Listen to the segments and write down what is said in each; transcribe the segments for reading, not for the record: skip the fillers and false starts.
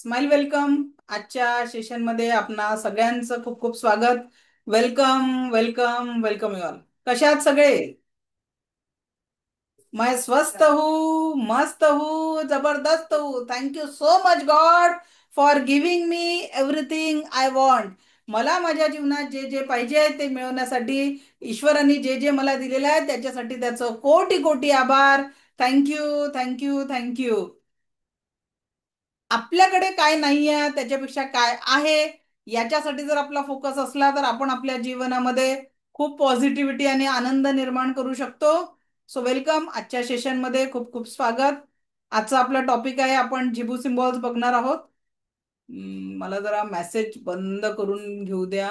Smile welcome. आजच्या सेशनमध्ये आपणा सगळ्यांचं खूप खूप स्वागत. Welcome welcome welcome you all. कशा आहात सगळे? मैं स्वस्थ हूँ, मस्त हूँ, जबरदस्त हूँ. Thank you so much God for giving me everything I want. मला माझ्या जीवनात जे जे पाहिजे ते मिळवण्यासाठी ईश्वराने जे जे मला दिलेलं आहे त्याच्यासाठी त्याचं कोटी कोटी आभार. Thank you thank you thank you. आपल्याकडे काय नाहीये त्याच्यापेक्षा काय आहे याच्यासाठी जर आपला फोकस असला तर आपण आपल्या जीवनामध्ये खूप पॉझिटिव्हिटी आणि आनंद निर्माण करू शकतो. So welcome. आजच्या सेशनमध्ये खूप खूप स्वागत. आजचा आपला टॉपिक आहे, आपण जिबू सिम्बॉल्स बघणार आहोत. मला जरा मेसेज बंद करून घेऊ द्या,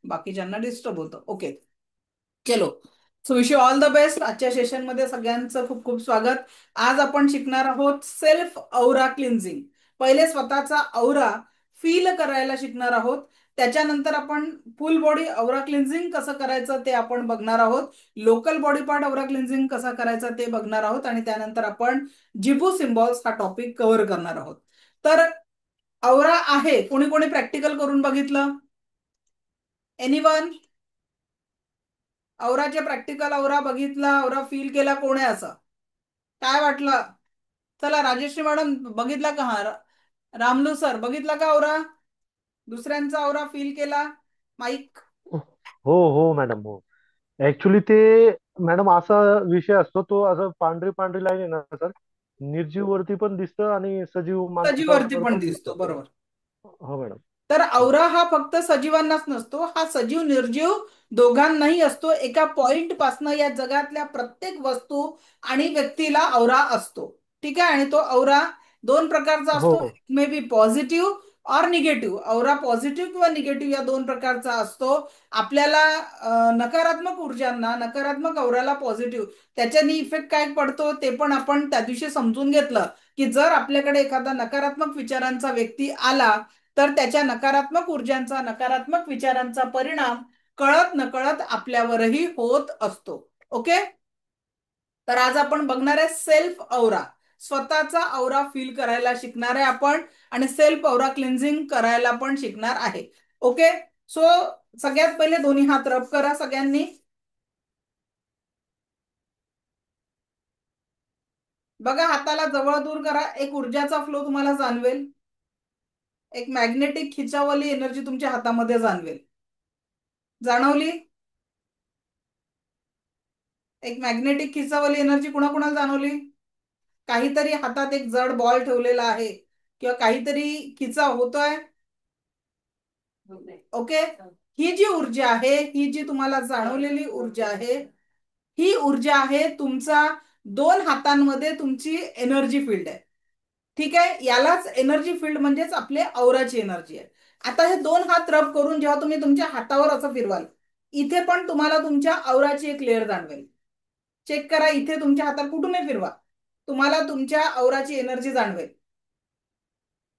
बाकीच्यांना डिस्टर्ब होतं. ओके, चलो. So wish you all the best. आजच्या सेशनमध्ये सगळ्यांचं खूप खूप स्वागत. आज आपण शिकणार आहोत सेल्फ औरा क्लिन्झिंग. पहिले स्वतःचा औरा फील करायला शिकणार आहोत. त्याच्यानंतर आपण फुल बॉडी औरा क्लिन्झिंग कसं करायचं ते आपण बघणार आहोत. लोकल बॉडी पार्ट औरा क्लिन्झिंग कसा करायचं ते बघणार आहोत. आणि त्यानंतर आपण जिबू सिम्बॉल्स हा टॉपिक कव्हर करणार आहोत. तर औरा आहे, कोणी कोणी प्रॅक्टिकल करून बघितलं? एनिवन? औराचे प्रॅक्टिकल औरा बघितला, औरा फील केला, कोण आहे असं? काय वाटलं? चला, राजेश्री मॅडम बघितला का? हा, रामलू सर बघितला का औरा? दुसऱ्यांचा औरा फील केला? माईक. हो हो मॅडम, हो. ऍक्च्युली ते मॅडम असा विषय असतो, तो असं पांढरी पांढरी लाईन आहे ना सर, निर्जीव वरती पण दिसतं आणि सजीव सजीवरती माणसावर पण पण दिसतं. दिसतो, बरोबर. हो मॅडम. तर औरा हा फक्त सजीवांनाच नसतो, हा सजीव निर्जीव दोघांनाही असतो. एका पॉइंट पासनं या जगातल्या प्रत्येक वस्तू आणि व्यक्तीला औरा असतो. ठीक आहे. आणि तो औरा दोन प्रकारचा हो असतो, मे बी पॉझिटिव्ह और निगेटिव्ह. औरा पॉझिटिव्ह किंवा निगेटिव्ह या दोन प्रकारचा असतो. आपल्याला नकारात्मक ऊर्जांना, नकारात्मक औराला पॉझिटिव्ह, त्याच्यानी इफेक्ट काय पडतो ते पण आपण त्या दिवशी समजून घेतलं. की जर आपल्याकडे एखादा नकारात्मक विचारांचा व्यक्ती आला तर त्याच्या नकारात्मक ऊर्जांचा, नकारात्मक विचारांचा परिणाम कळत नकळत आपल्यावरही होत असतो. ओके. तर आज आपण बघणार आहे सेल्फ औरा. स्वतःचा औरा फील करायला शिकणार आहे आपण. आणि सेल्फ औरा क्लिन्झिंग करायला पण शिकणार आहे. ओके. सो सगळ्यात पहिले दोन्ही हात रब करा सगळ्यांनी. बघा, हाताला जवळ दूर करा. एक ऊर्जाचा फ्लो तुम्हाला जाणवेल. एक मॅग्नेटिक खिचावली एनर्जी तुमच्या हातामध्ये जाणवेल. जाणवली? एक मॅग्नेटिक खिचावली एनर्जी कुणाकुणाला जाणवली? काहीतरी हातात एक जड बॉल ठेवलेला आहे किंवा काहीतरी खिचाव होतोय. ओके. ही जी ऊर्जा आहे, ही जी तुम्हाला जाणवलेली ऊर्जा आहे, ही ऊर्जा आहे तुमचा दोन हातांमध्ये तुमची एनर्जी फील्ड आहे. ठीक आहे. यालाच एनर्जी फील्ड म्हणजेच आपले औराची एनर्जी आहे. आता हे दोन हात रब करून जेव्हा तुम्ही तुमच्या हातावर असं फिरवाल, इथे पण तुम्हाला तुमच्या औराची एक लेअर जाणवेल. चेक करा, इथे तुमच्या हातात कुठूनही फिरवा, तुम्हाला तुमच्या औराची एनर्जी जाणवेल.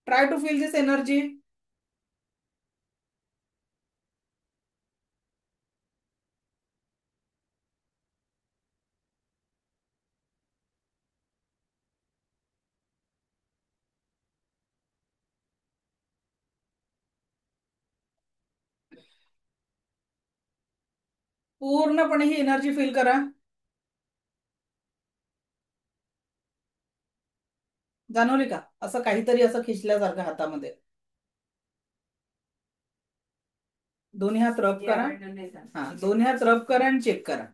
Try to feel this energy. पूर्णपणे ही एनर्जी फील करा. जाणवली का असं काहीतरी असं खिचल्यासारखं हातामध्ये? दोन्ही हात रब करा. हा, दोन्ही हात रब करा आणि चेक करा.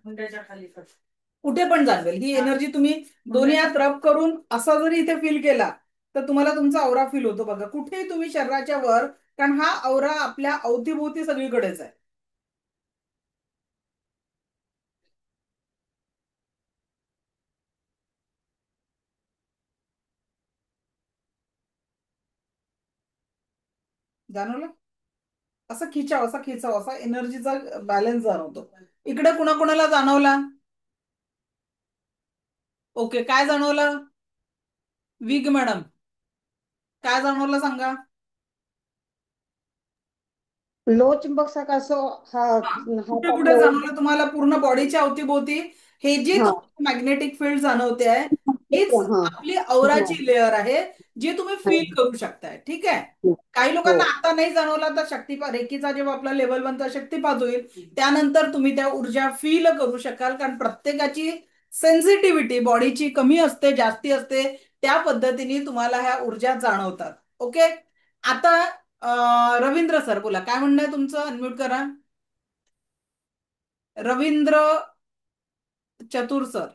कुठे पण जाणवेल ही एनर्जी. तुम्ही दोन्ही हात रब करून असा जरी इथे फील केला तर तुम्हाला तुमचा औरा फील होतो. बघा, कुठेही तुम्ही शरीराच्या वर, कारण हा औरा आपल्या अवतीभोवती सगळीकडेच आहे. जाणवलं? असं खिचाव, असा खिचाव, असा एनर्जीचा बॅलन्स जाणवतो. इकडे कुणाकुणाला जाणवला? ओके. काय जाणवलं? विग मॅडम, काय जाणवलं सांगा? लो चुंबक असं कुठे हात कुठे आपल्या जाणवलं तुम्हाला? पूर्ण बॉडीच्या अवतीभोवती हे जी हा तुम्हाला मॅग्नेटिक फील्ड जाणवते आहे, हीच हा आपली हा औराची लेअर आहे. जी तुम्ही हो फील करू शकताय. ठीक आहे. हो काही हो लोकांना आता नाही जाणवला तर शक्तिपात रेकीचा जेव्हा आपला लेवल बनतो शक्तिपात होईल, त्यानंतर तुम्ही त्या ऊर्जा फील करू शकाल. कारण प्रत्येकाची सेन्सिटिव्हिटी बॉडीची कमी असते, जास्ती असते. त्या पद्धतीने तुम्हाला ह्या ऊर्जा जाणवतात. ओके. आता रवींद्र सर बोला, काय म्हणणं आहे तुमचं? अनम्यूट करा. रवींद्र चतुर सर.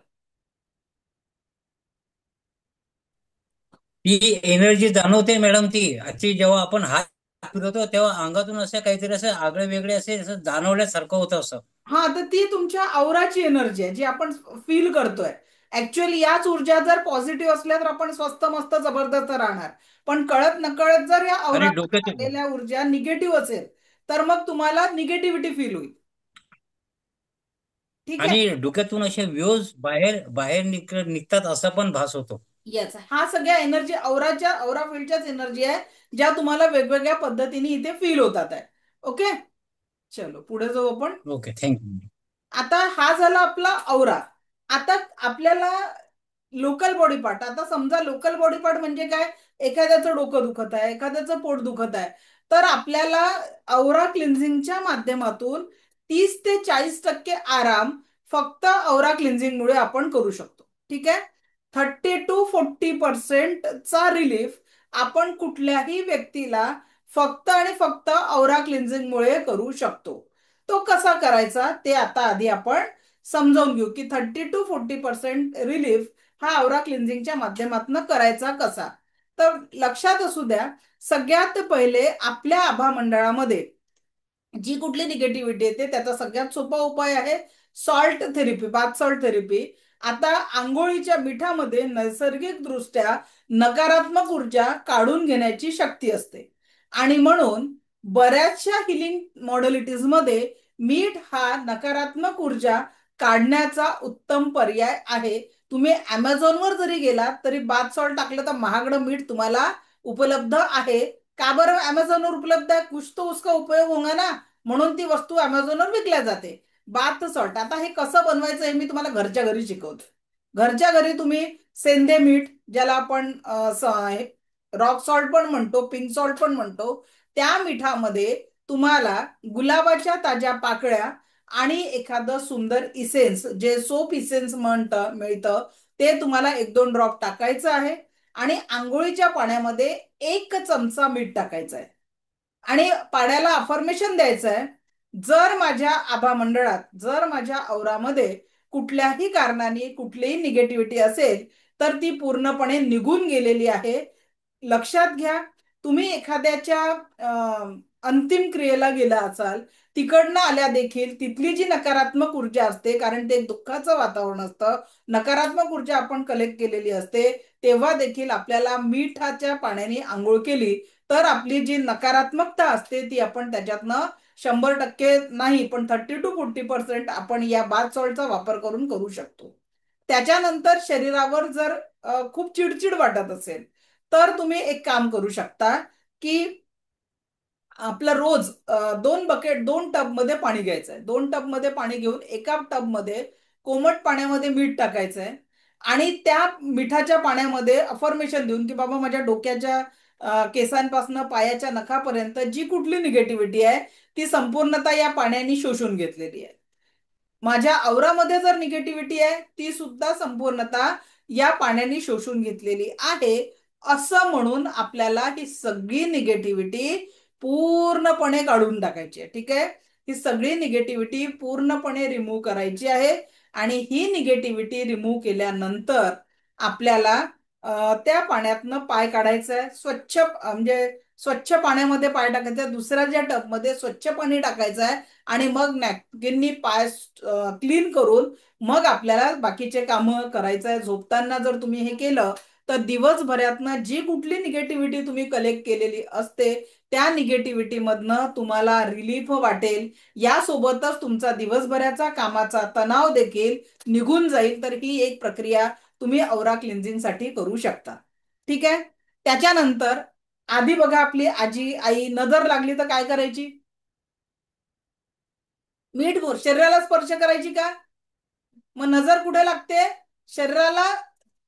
ती एनर्जी जाणवते मॅडम. ती आजची जेव्हा आपण हात फिरवतो तेव्हा अंगातून असं काहीतरी असं आगळे वेगळे असे असं जाणवल्यासारखं होतं असं. हा, तर ती तुमच्या औराची एनर्जी आहे जी आपण फील करतोय. ऍक्च्युअली याच ऊर्जा जर पॉझिटिव्ह असल्या तर आपण स्वस्त मस्त जबरदस्त राहणार. पण कळत नकळत जर या आणि औरामध्ये डोक्यातून आलेल्या ऊर्जा निगेटिव्ह असेल तर मग तुम्हाला निगेटिव्हिटी फील होईल. ठीक आहे. आणि डोक्यातून असे व्यूज बाहेर बाहेर निघतात असा पण भास होतो. येस, हा सगळ्या एनर्जी औरा फील्डच्याच एनर्जी आहे ज्या तुम्हाला वेगवेगळ्या पद्धतीने इथे फील होतात आहे. ओके. चलो पुढे जाऊ आपण. Okay, thank you. आता हा झाला आपला औरा. आता आपल्याला लोकल बॉडी पार्ट. आता समजा लोकल बॉडी पार्ट म्हणजे काय? एखाद्याचं डोकं दुखत आहे, एखाद्याचं पोट दुखत आहे, तर आपल्याला औरा क्लिन्झिंगच्या माध्यमातून 30 ते 40% आराम फक्त औरा क्लिन्झिंगमुळे आपण करू शकतो. ठीक आहे. 30 to 40% रिलीफ आपण कुठल्याही व्यक्तीला फक्त आणि फक्त औरा क्लिन्झिंगमुळे करू शकतो. तो कसा करायचा ते आता आधी आपण समजावून घेऊ की 30 to 40% रिलीफ हा औरा क्लिन्झिंगच्या माध्यमातून करायचा कसा. तर लक्षात असू द्या, सगळ्यात पहिले आपल्या आभा मंडळामध्ये जी कुठली निगेटिव्हिटी येते त्याचा सगळ्यात सोपा उपाय आहे salt therapy, bath salt therapy. आता आंघोळीच्या मिठामध्ये नैसर्गिक दृष्ट्या नकारात्मक ऊर्जा काढून घेण्याची शक्ती असते आणि म्हणून बऱ्याचशा हिलिंग मॉडलिटीज मध्ये मीठ हा नकारात्मक ऊर्जा काढण्याचा उत्तम पर्याय आहे. तुम्ही अमेझॉनवर जरी गेलात तरी बाथ सॉल्ट टाकलं तर महागडं मीठ तुम्हाला उपलब्ध आहे. का बरं अमेझॉनवर उपलब्ध आहे? कुछ तो उसका उपयोग होगा ना, म्हणून ती वस्तू अमेझॉनवर विकल्या जाते. बाथ सॉल्ट आता हे कसं बनवायचं हे मी तुम्हाला घरच्या घरी शिकवतो. घरच्या घरी तुम्ही सेंधे मीठ, ज्याला आपण रॉक सॉल्ट पण म्हणतो, पिंक सॉल्ट पण म्हणतो, त्या मिठामध्ये तुम्हाला गुलाबाच्या ताज्या पाकळ्या आणि एखादं सुंदर इसेन्स, जे सोप इसेन्स मिळतं, ते तुम्हाला 1-2 ड्रॉप टाकायचं आहे आणि आंघोळीच्या पाण्यामध्ये 1 चमचा मीठ टाकायचं आहे आणि पाण्याला अफर्मेशन द्यायचं आहे, जर माझ्या आभा मंडळात, जर माझ्या औरामध्ये कुठल्याही कारणाने कुठलीही निगेटिव्हिटी असेल तर ती पूर्णपणे निघून गेलेली आहे. लक्षात घ्या, तुम्ही एखाद्याच्या अंतिम क्रियेला गेला असाल, तिकडनं आल्या देखील तिथली जी नकारात्मक ऊर्जा असते, कारण ते दुःखाचं वातावरण असतं, नकारात्मक ऊर्जा आपण कलेक्ट केलेली असते, तेव्हा देखील आपल्याला मिठाच्या पाण्याने आंघोळ केली तर आपली जी नकारात्मकता असते ती आपण त्याच्यातनं 100% नाही पण 30 to 40% आपण या बाथ सॉल्टचा वापर करून करू शकतो. त्याच्यानंतर शरीरावर जर खूप चिडचिड वाटत असेल तर तुम्ही एक काम करू शकता की आपलं रोज 2 टब मध्ये पाणी घ्यायचं आहे. 2 टब मध्ये पाणी घेऊन एका टबमध्ये कोमट पाण्यामध्ये मीठ टाकायचं आहे आणि त्या मिठाच्या पाण्यामध्ये अफर्मेशन देऊन की बाबा माझ्या डोक्याच्या केसांपासून पायाच्या नखापर्यंत जी कुठली निगेटिव्हिटी आहे ती संपूर्णतः या पाण्याने शोषून घेतलेली आहे. माझ्या औरामध्ये जर निगेटिव्हिटी आहे ती सुद्धा संपूर्णतः या पाण्याने शोषून घेतलेली आहे, असं म्हणून आपल्याला ही सगळी निगेटिव्हिटी पूर्णपणे काढून टाकायची आहे. ठीक आहे. ही सगळी निगेटिव्हिटी पूर्णपणे रिमूव्ह करायची आहे आणि ही निगेटिव्हिटी रिमूव्ह केल्यानंतर आपल्याला त्या पाण्यातनं पाय काढायचा आहे. स्वच्छ म्हणजे स्वच्छ पाण्यामध्ये पाय टाकायचा, दुसऱ्या ज्या टबमध्ये स्वच्छ पाणी टाकायचं आहे आणि मग नॅपकिननी पाय क्लीन करून मग आपल्याला बाकीचे कामं करायचं आहे. झोपताना जर तुम्ही हे केलं तर दिवसभरातनं जी कुठली निगेटिव्हिटी तुम्ही कलेक्ट केलेली असते त्या निगेटिव्हिटी मधनं तुम्हाला रिलीफ वाटेल. यासोबतच तुमचा दिवसभराचा कामाचा तणाव देखील निघून जाईल. तर ही एक प्रक्रिया तुम्ही औरा क्लिन्झिंग साठी करू शकता. ठीक आहे. त्याच्यानंतर आधी बघा, आपली आजी आई नजर लागली तर काय करायची? मीठ शरीराला स्पर्श करायची का? मग नजर कुठे लागते? शरीराला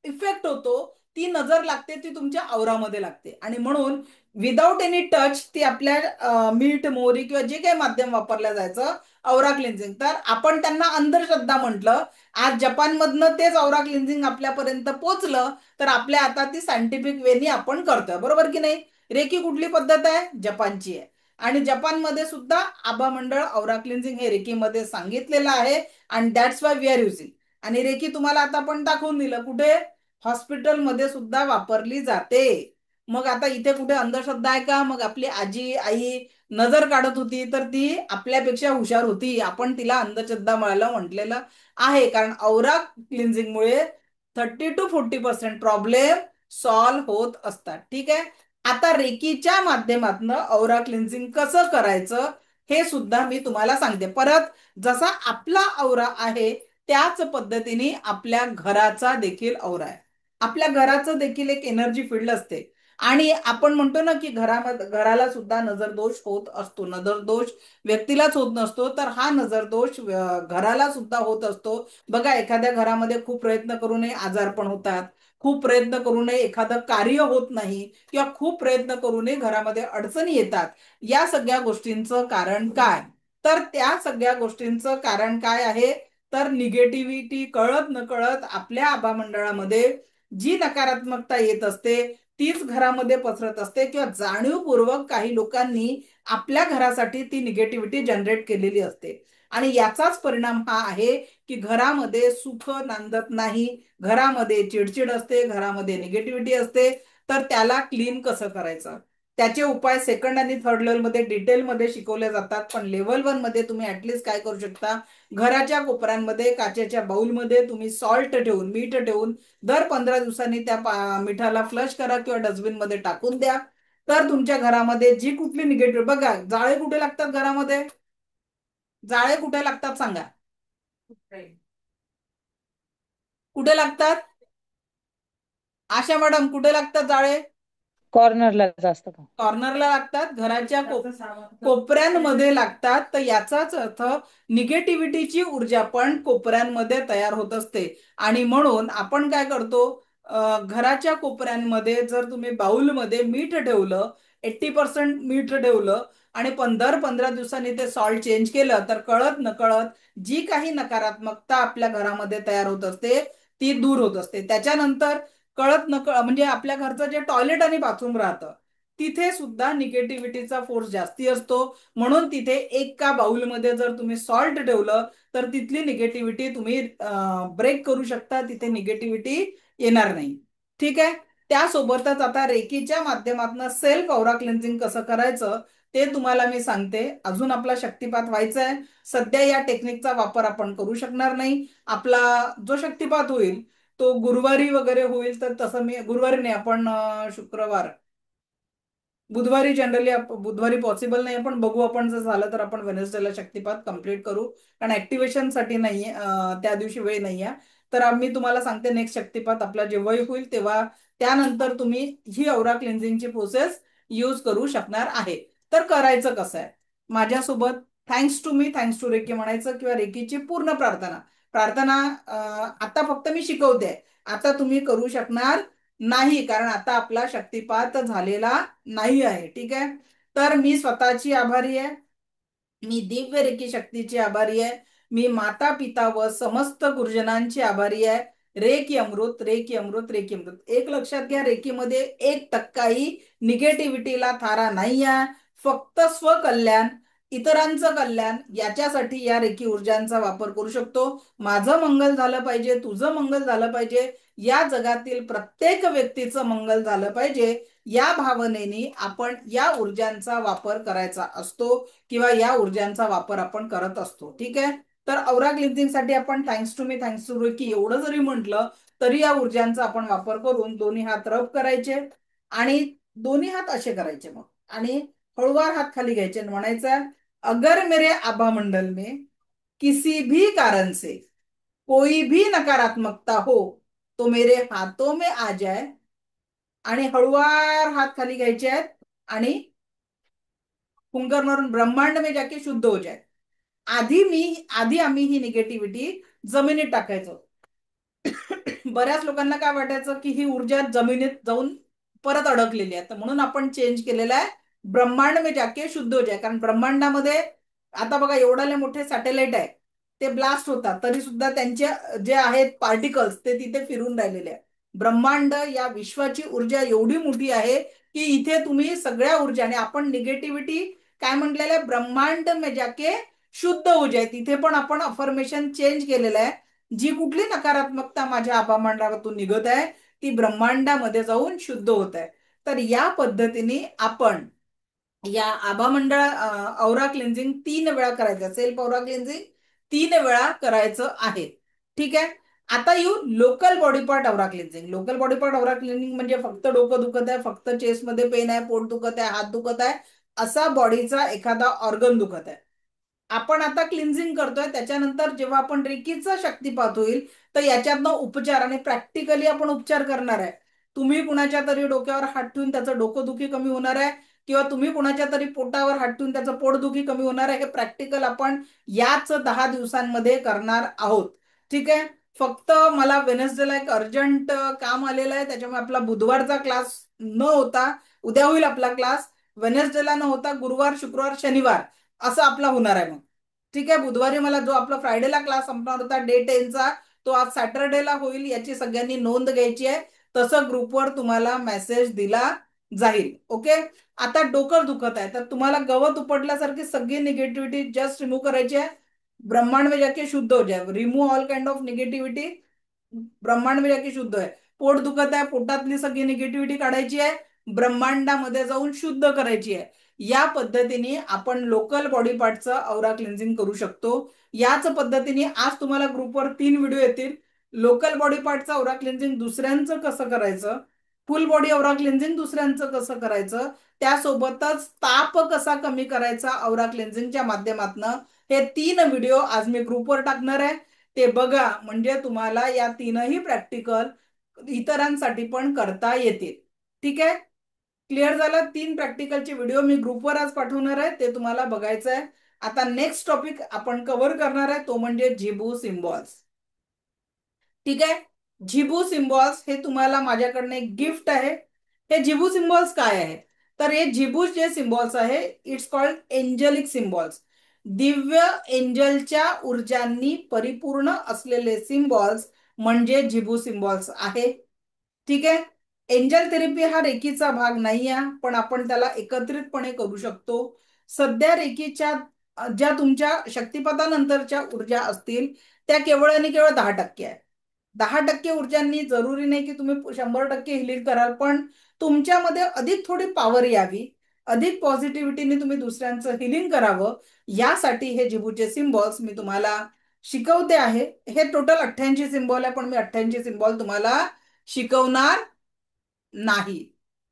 इफेक्ट होतो. ती नजर लागते ती तुमच्या औरामध्ये लागते. आणि म्हणून विदाऊट एनी टच ती आपल्या मीठ मोहरी किंवा जे काही माध्यम वापरलं जायचं औरा क्लिन्झिंग, तर आपण त्यांना अंधश्रद्धा म्हटलं. आज जपानमधनं तेच औरा क्लिन्झिंग आपल्यापर्यंत पोचलं, तर आपल्या आता ती सायंटिफिक वेनी आपण करतोय, बरोबर की नाही. रेकी कुठली पद्धत आहे? जपानची आहे. आणि जपानमध्ये सुद्धा आभा मंडळ औरा क्लिन्झिंग हे रेकीमध्ये सांगितलेलं आहे. आणि that's why we are using. आणि रेकी तुम्हाला आता आपण दाखवून दिलं कुठे, हॉस्पिटलमध्ये सुद्धा वापरली जाते. मग आता इथे कुठे अंधश्रद्धा आहे का? मग आपली आजी आई नजर काढत होती तर ती आपल्यापेक्षा हुशार होती, आपण तिला अंधश्रद्धा म्हटलेलं आहे. कारण औरा क्लिन्झिंगमुळे 30-40% प्रॉब्लेम सॉल्व्ह होत असतात. ठीक आहे. आता रेकीच्या माध्यमातून औरा क्लिन्झिंग कसं करायचं हे सुद्धा मी तुम्हाला सांगते. परत जसा आपला औरा आहे त्याच पद्धतीने आपल्या घराचा देखील औरा आहे. आपल्या घराचं देखील एक एनर्जी फील्ड असते. आणि आपण म्हणतो ना की घराला सुद्धा नजर दोष होत असतो. नजर दोष व्यक्तीलाच होत नसतो, तर हा नजर दोष घराला सुद्धा होत असतो. बघा, एखाद्या घरामध्ये खूप प्रयत्न करूनही आजारपण होतात, खूप प्रयत्न करूनही एखादं कार्य होत नाही, किंवा खूप प्रयत्न करूनही घरामध्ये अडचणी येतात. या सगळ्या गोष्टींचं कारण काय? तर त्या सगळ्या गोष्टींचं कारण काय आहे? तर निगेटिव्हिटी कळत न कळत आपल्या आभामंडळामध्ये जी नकारात्मकता येत असते तीच घरामध्ये पसरत असते, किंवा जाणीवपूर्वक काही लोकांनी आपल्या घरासाठी ती निगेटिव्हिटी जनरेट केलेली असते. आणि याचाच परिणाम हा आहे की घरामध्ये सुख नांदत नाही, घरामध्ये चिडचिड असते, घरामध्ये निगेटिव्हिटी असते. तर त्याला क्लीन कसं करायचं, त्याचे उपाय सेकंड आणि थर्ड लेवलमध्ये डिटेलमध्ये शिकवले जातात. पण लेवल 1 मध्ये तुम्ही ऍटलिस्ट काय करू शकता, घराच्या कोपऱ्यांमध्ये काचेच्या बाउलमध्ये तुम्ही सॉल्ट ठेवून, मीठ ठेवून दर 15 दिवसांनी त्या मिठाला फ्लश करा किंवा डस्टबिन मध्ये टाकून द्या. तर तुमच्या घरामध्ये जी कुठली निगेटिव्ह, बघा जाळे कुठे लागतात घरामध्ये, जाळे कुठे लागतात सांगा, कुठे लागतात? आशा मॅडम, कुठे लागतात जाळे? कॉर्नरला जास्त का? कॉर्नरला लागतात, घराच्या कोपऱ्यांमध्ये लागतात. तर याचाच अर्थ निगेटिव्हिटीची ऊर्जा पण कोपऱ्यांमध्ये तयार होत असते. आणि म्हणून आपण काय करतो, घराच्या कोपऱ्यांमध्ये जर तुम्ही बाउलमध्ये मीठ ठेवलं, 80% मीठ ठेवलं, आणि दर 15 दिवसांनी ते सॉल्ट चेंज केलं, तर कळत न कळत जी काही नकारात्मकता आपल्या घरामध्ये तयार होत असते ती दूर होत असते. त्याच्यानंतर कळत न कळ म्हणजे आपल्या घरचं जे टॉयलेट आणि बाथरूम राहतं तिथे सुद्धा निगेटिव्हिटीचा फोर्स जास्ती असतो. म्हणून तिथे एका बाउलमध्ये जर तुम्ही सॉल्ट ठेवलं तर तिथली निगेटिव्हिटी तुम्ही ब्रेक करू शकता, तिथे निगेटिव्हिटी येणार नाही. ठीक आहे. त्यासोबतच आता रेकीच्या माध्यमातून सेल्फ औरा क्लेन्झिंग कसं करायचं ते तुम्हाला मी सांगते. अजून आपला शक्तिपात व्हायचा आहे. सध्या या टेक्निकचा वापर आपण करू शकणार नाही. आपला जो शक्तिपात होईल तो गुरुवारी वगैरे होईल, तर तसं मी गुरुवारी नाही, आपण शुक्रवार, बुधवारी जनरली बुधवारी पॉसिबल नाही, पण बघू, आपण जर झालं तर आपण वेनसडेला शक्तिपात कम्प्लीट करू. कारण ऍक्टिव्हेशन साठी नाहीये, त्या दिवशी वेळ नाहीये. तर आम्ही तुम्हाला सांगते नेक्स्ट शक्तिपात आपला जेव्हाही होईल तेव्हा त्यानंतर तुम्ही ही औरा क्लेन्झिंगची प्रोसेस यूज करू शकणार आहे. तर करायचं कसं आहे, माझ्यासोबत thanks to me, thanks to Reiki म्हणायचं, किंवा रेकीची पूर्ण प्रार्थना प्रार्थना आता फक्त मी शिकवते, आता तुम्ही करू शकणार नाही, कारण आता आपला शक्तिपात झालेला नाही आहे. ठीक आहे. तर मी स्वतःची आभारी आहे, मी दिव्य रेकी शक्तीची आभारी आहे, मी माता पिता व समस्त गुरुजनांची आभारी आहे. रेकी अमृत, रेकी अमृत, रेकी अमृत. एक लक्षात घ्या, रेकीमध्ये 1% निगेटिव्हिटीला थारा नाही आहे. फक्त स्वकल्याण, इतरांचं कल्याण याच्यासाठी या रेकी ऊर्जांचा वापर करू शकतो. माझं मंगल झालं पाहिजे, तुझं मंगल झालं पाहिजे, या जगातील प्रत्येक व्यक्तीचं मंगल झालं पाहिजे, या भावनेने आपण या ऊर्जांचा वापर करायचा असतो, किंवा या ऊर्जांचा वापर आपण करत असतो. ठीक आहे. तर औरा क्लिन्झिंग साठी आपण thanks to me, thanks to Reiki एवढं जरी म्हटलं तरी या ऊर्जांचा आपण वापर करून दोन्ही हात रब करायचे, आणि दोन्ही हात असे करायचे मग, आणि हळूवार हात खाली घ्यायचे आणि म्हणायचं, अगर मेरे आभा मंडल में किसी भी कारण से कोई भी नकारात्मकता हो तो मेरे हाथों में आ जाए. आणि हळुवार हात खाली घ्यायचे आहेत आणि फुंकर मारून ब्रह्मांड में जाके शुद्ध हो जाए. आधी आम्ही ही निगेटिव्हिटी जमिनीत टाकायचो. बऱ्याच लोकांना काय वाटायचं की ही ऊर्जा जमिनीत जाऊन परत अडकलेली आहे, तर म्हणून आपण चेंज केलेला आहे ब्रह्मांड में जाके शुद्ध हो जाए. कारण ब्रह्मांडामध्ये आता बघा एवढाले मोठे सॅटेलाइट आहे, ते ब्लास्ट होतात तरी सुद्धा त्यांचे जे आहेत पार्टिकल्स ते तिथे फिरून राहिलेले आहे. ब्रह्मांड या विश्वाची ऊर्जा एवढी मोठी आहे की इथे तुम्ही सगळ्या ऊर्जा, आणि आपण निगेटिव्हिटी काय म्हटलेलं आहे, ब्रह्मांड में जाके शुद्ध हो जाए, तिथे पण आपण अफर्मेशन चेंज केलेलं आहे. जी कुठली नकारात्मकता माझ्या आभामंडळातून निघत आहे ती ब्रह्मांडामध्ये जाऊन शुद्ध होत आहे. तर या पद्धतीने आपण या आभामंडळ औरा क्लिन्झिंग 3 वेळा करायचं, सेल्फ औरा क्लिन्झिंग 3 वेळा करायचं आहे. ठीक आहे. आता येऊ लोकल बॉडी पार्ट औरा क्लिन्झिंग. लोकल बॉडी पार्ट औरा क्लिन्झिंग म्हणजे फक्त डोकं दुखत आहे, फक्त चेस्टमध्ये पेन आहे, पोट दुखत आहे, हात दुखत आहे, असा बॉडीचा एखादा ऑर्गन दुखत आहे, आपण आता क्लिन्झिंग करतोय. त्याच्यानंतर जेव्हा आपण रेकीचा शक्तिपात होईल तर याच्यातनं उपचार आणि प्रॅक्टिकली आपण उपचार करणार आहे. तुम्ही कुणाच्या तरी डोक्यावर हात ठेवून त्याचं डोकंदुखी कमी होणार आहे, किंवा तुम्ही कुणाच्या तरी पोटावर हात ठेवून त्याचं पोटदुखी कमी होणार आहे. हे प्रॅक्टिकल आपण याच 10 दिवसांमध्ये करणार आहोत. ठीक आहे. फक्त मला वेनसडेला एक अर्जंट काम आलेलं आहे, त्याच्यामुळे आपला बुधवारचा क्लास न होता उद्या होईल आपला क्लास. वेनसडेला न होता गुरुवार, शुक्रवार, शनिवार असं आपला होणार आहे. मग ठीक आहे. बुधवारी मला जो आपला फ्रायडेला क्लास संपणार होता डे 10चा, तो आज सॅटरडेला होईल, याची सगळ्यांनी नोंद घ्यायची आहे. तसं ग्रुपवर तुम्हाला मेसेज दिला जाईल. ओके. आता डोकं दुखत आहे तर तुम्हाला गवत उपटल्यासारखी सगळी निगेटिव्हिटी जस्ट रिमूव्ह करायची आहे. ब्रह्मांड में जाके शुद्ध हो जाए, remove all kind of negativity, ब्रह्मांड में जाके शुद्ध आहे. पोट दुखत आहे, पोटातली सगळी निगेटिव्हिटी काढायची आहे, ब्रह्मांडामध्ये जाऊन शुद्ध करायची आहे. या पद्धतीने आपण लोकल बॉडी पार्टचं औरा क्लिन्झिंग करू शकतो. याच पद्धतीने आज तुम्हाला ग्रुपवर 3 व्हिडिओ येतील. लोकल बॉडी पार्टचं औरा क्लिन्झिंग दुसऱ्यांचं कसं करायचं, फुल बॉडी औरा क्लिन्झिंग दुसऱ्यांचं कसं करायचं, त्यासोबतच ताप कसा कमी करायचा औरा क्लिन्झिंगच्या माध्यमातून, हे 3 व्हिडिओ आज मी ग्रुपवर टाकणार आहे. ते बघा, म्हणजे तुम्हाला या 3ही प्रॅक्टिकल इतरांसाठी पण करता येतील. ठीक आहे. क्लिअर झालं. 3 प्रॅक्टिकलचे व्हिडिओ मी ग्रुपवर आज पाठवणार आहे, ते तुम्हाला बघायचं आहे. आता नेक्स्ट टॉपिक आपण कव्हर करणार आहे, तो म्हणजे झिबू सिम्बॉल्स. ठीक आहे. झिबू सिम्बॉल्स हे तुम्हाला माझ्याकडनं एक गिफ्ट आहे. हे झिबू सिम्बॉल्स काय आहे, तर हे झिबू जे सिम्बॉल्स आहे it's called angelic symbols. Divya एंजलच्या ऊर्जांनी परिपूर्ण असलेले सिम्बॉल्स म्हणजे झिबू सिम्बॉल्स आहे. ठीक आहे. एंजल थेरपी हा रेकीचा भाग नाही आहे, पण आपण त्याला एकत्रितपणे करू शकतो. सध्या रेकीच्या ज्या तुमच्या शक्तिपथानंतरच्या ऊर्जा असतील त्या केवळ आणि केवळ 10% आहे. 10% ऊर्जांनी जरुरी नाही की तुम्ही 100% हिलिंग कराल, पण तुमच्यामध्ये अधिक थोडी पॉवर यावी, अधिक पॉझिटिव्हिटीने तुम्ही दुसऱ्यांचं हिलिंग करावं, यासाठी हे जिबूचे सिम्बॉल्स मी तुम्हाला शिकवते आहे. हे टोटल 88 सिम्बॉल आहे, पण मी 88 सिम्बॉल तुम्हाला शिकवणार नाही.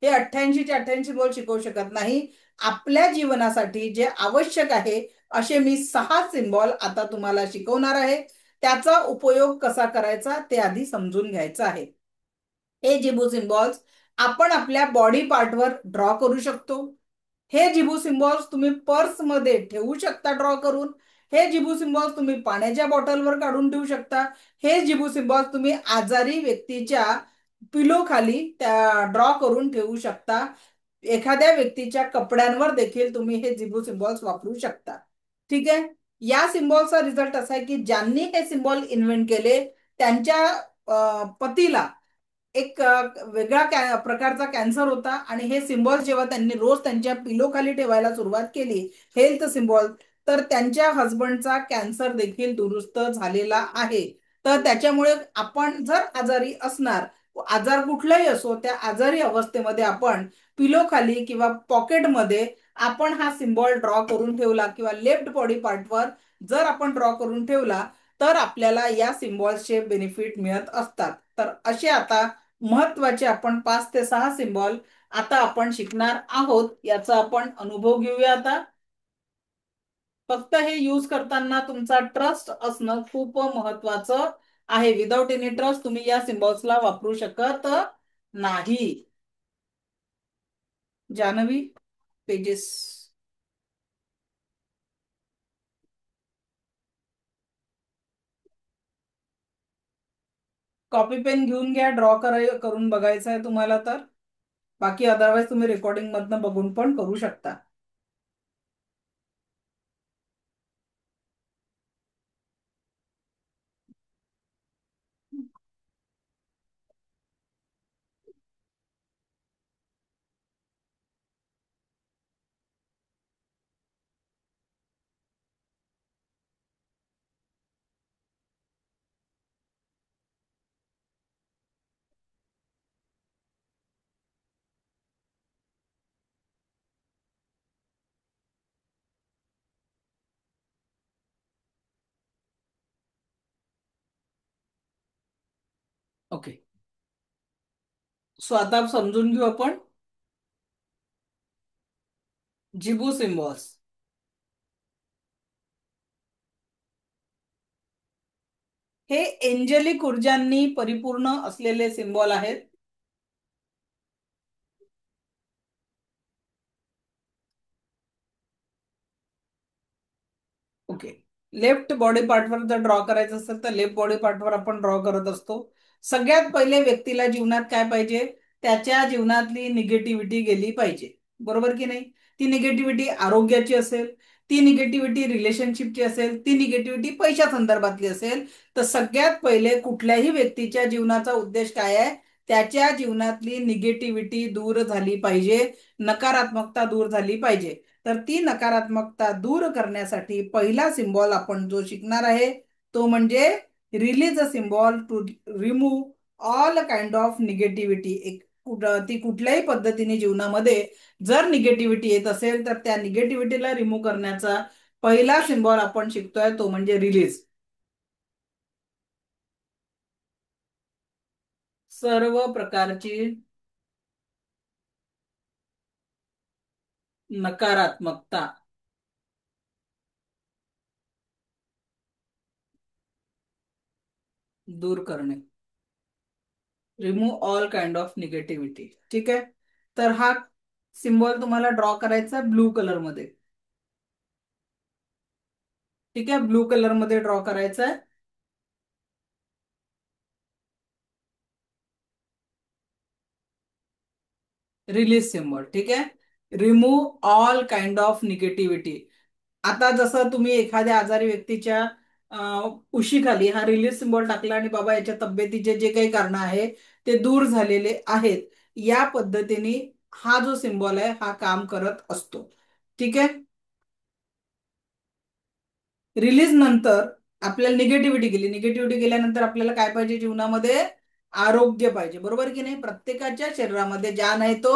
हे 88चे 88 सिम्बॉल शिकवू शकत नाही. आपल्या जीवनासाठी जे आवश्यक आहे असे मी 6 सिम्बॉल आता तुम्हाला शिकवणार आहे. त्याचा उपयोग कसा करायचा ते आधी समजून घ्यायचं आहे. हे जिबू सिम्बॉल्स आपण आपल्या बॉडी पार्टवर ड्रॉ करू शकतो. हे जिबू सिम्बॉल्स तुम्ही पर्समध्ये ठेवू शकता ड्रॉ करून. हे जिबू सिम्बॉल्स तुम्ही पाण्याच्या बॉटलवर काढून ठेवू शकता. हे जिबू सिम्बॉल्स तुम्ही आजारी व्यक्तीच्या पिलो खाली त्या ड्रॉ करून ठेवू शकता. एखाद्या व्यक्तीच्या कपड्यांवर देखील तुम्ही हे जिबू सिम्बॉल्स वापरू शकता. ठीक आहे. या सिम्बॉलचा रिझल्ट असा आहे की ज्यांनी हे सिम्बॉल इन्व्हेंट केले त्यांच्या पतीला एक वेगळ्या प्रकारचा कॅन्सर होता, आणि हे सिम्बॉल जेव्हा त्यांनी रोज त्यांच्या पिलो खाली ठेवायला सुरुवात केली, हेल्थ सिम्बॉल, तर त्यांच्या हसबंडचा कॅन्सर देखील दुरुस्त झालेला आहे. तर त्याच्यामुळे आपण जर आजारी असणार, आजार कुठलाही असो, त्या आजारी अवस्थेमध्ये आपण पिलो खाली किंवा पॉकेटमध्ये आपण हा सिम्बॉल ड्रॉ करून ठेवला, किंवा लेफ्ट बॉडी पार्टवर जर आपण ड्रॉ करून ठेवला, तर आपल्याला या सिम्बॉल्सचे बेनिफिट मिळत असतात. तर असे आता महत्वाचे आपण 5 ते 6 सिम्बॉल आता आपण शिकणार आहोत. याचा आपण अनुभव घेऊया आता. फक्त हे यूज करताना तुमचा ट्रस्ट असणं खूप महत्वाचं आहे. विदाउट एनी ट्रस्ट तुम्ही या सिम्बॉल्सला वापरू शकत नाही. जानवी, पेजेस. कॉपी पेन घेऊन घ्या, करून बघायचं आहे तुम्हाला तर. बाकी अदरवाईज तुम्ही रेकॉर्डिंग मधनं बघून पण करू शकता. ओके. सो आता समजून घेऊ आपण जिबू सिम्बॉल्स. हे एंजेलिक ऊर्जांनी परिपूर्ण असलेले सिम्बॉल आहेत. ओके. लेफ्ट बॉडी पार्टवर जर ड्रॉ करायचं असेल तर लेफ्ट बॉडी पार्टवर आपण ड्रॉ करत असतो. सगळ्यात पहिले व्यक्तीला जीवनात काय पाहिजे, त्याच्या जीवनातली निगेटिव्हिटी गेली पाहिजे, बरोबर की नाही. ती निगेटिव्हिटी आरोग्याची असेल, ती निगेटिव्हिटी रिलेशनशिपची असेल, ती निगेटिव्हिटी पैशा संदर्भातली असेल. तर सगळ्यात पहिले कुठल्याही व्यक्तीच्या जीवनाचा उद्देश काय आहे, त्याच्या जीवनातली निगेटिव्हिटी दूर झाली पाहिजे, नकारात्मकता दूर झाली पाहिजे. तर ती नकारात्मकता दूर करण्यासाठी पहिला सिम्बॉल आपण जो शिकणार आहे तो म्हणजे release a symbol to remove all kind of negativity. ती कुठल्याही पद्धतीने जीवनामध्ये जर निगेटिव्हिटी येत असेल तर त्या निगेटिव्हिटीला रिमूव्ह करण्याचा पहिला सिम्बॉल आपण शिकतोय तो म्हणजे रिलीज. सर्व प्रकारची नकारात्मकता दूर करणे, remove all kind of negativity. ठीक आहे. तर हा सिम्बॉल तुम्हाला ड्रॉ करायचा ब्लू कलर मध्ये. ठीक आहे, ब्लू कलर मध्ये ड्रॉ करायचा आहे. Release symbol. ठीक आहे. Remove all kind of negativity. आता जसं तुम्ही एखाद्या आजारी व्यक्तीच्या उशीखाली हा रिलीज सिम्बॉल टाकला आणि बाबा याच्या तब्येतीचे जे काही कारण आहे ते दूर झालेले आहेत, या पद्धतीने हा जो सिम्बॉल आहे हा काम करत असतो. ठीक आहे. रिलीज नंतर आपल्याला निगेटिव्हिटी गेली, निगेटिव्हिटी गेल्यानंतर आपल्याला काय पाहिजे जीवनामध्ये, आरोग्य पाहिजे, बरोबर की नाही. प्रत्येकाच्या शरीरामध्ये जान आहे तो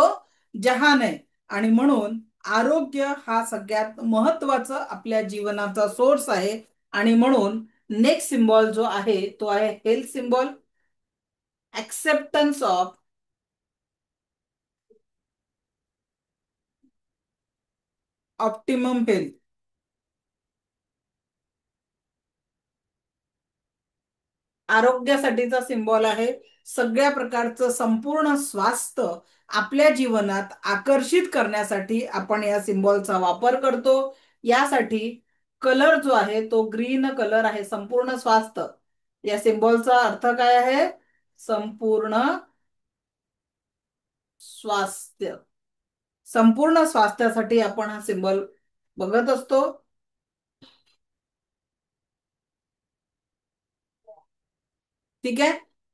जहान आहे, आणि म्हणून आरोग्य हा सगळ्यात महत्वाचा आपल्या जीवनाचा सोर्स आहे. आणि म्हणून नेक्स्ट सिम्बॉल जो आहे तो आहे health symbol. Acceptance of optimum health. आरोग्यासाठीचा सिम्बॉल आहे. सगळ्या प्रकारचं संपूर्ण स्वास्थ्य आपल्या जीवनात आकर्षित करण्यासाठी आपण या सिम्बॉलचा वापर करतो. यासाठी कलर जो आहे तो ग्रीन कलर आहे. संपूर्ण स्वास्थ्य या सिम्बॉलचा अर्थ काय आहे, संपूर्ण स्वास्थ्य. संपूर्ण स्वास्थ्यासाठी आपण हा सिम्बॉल बघत असतो. ठीक आहे.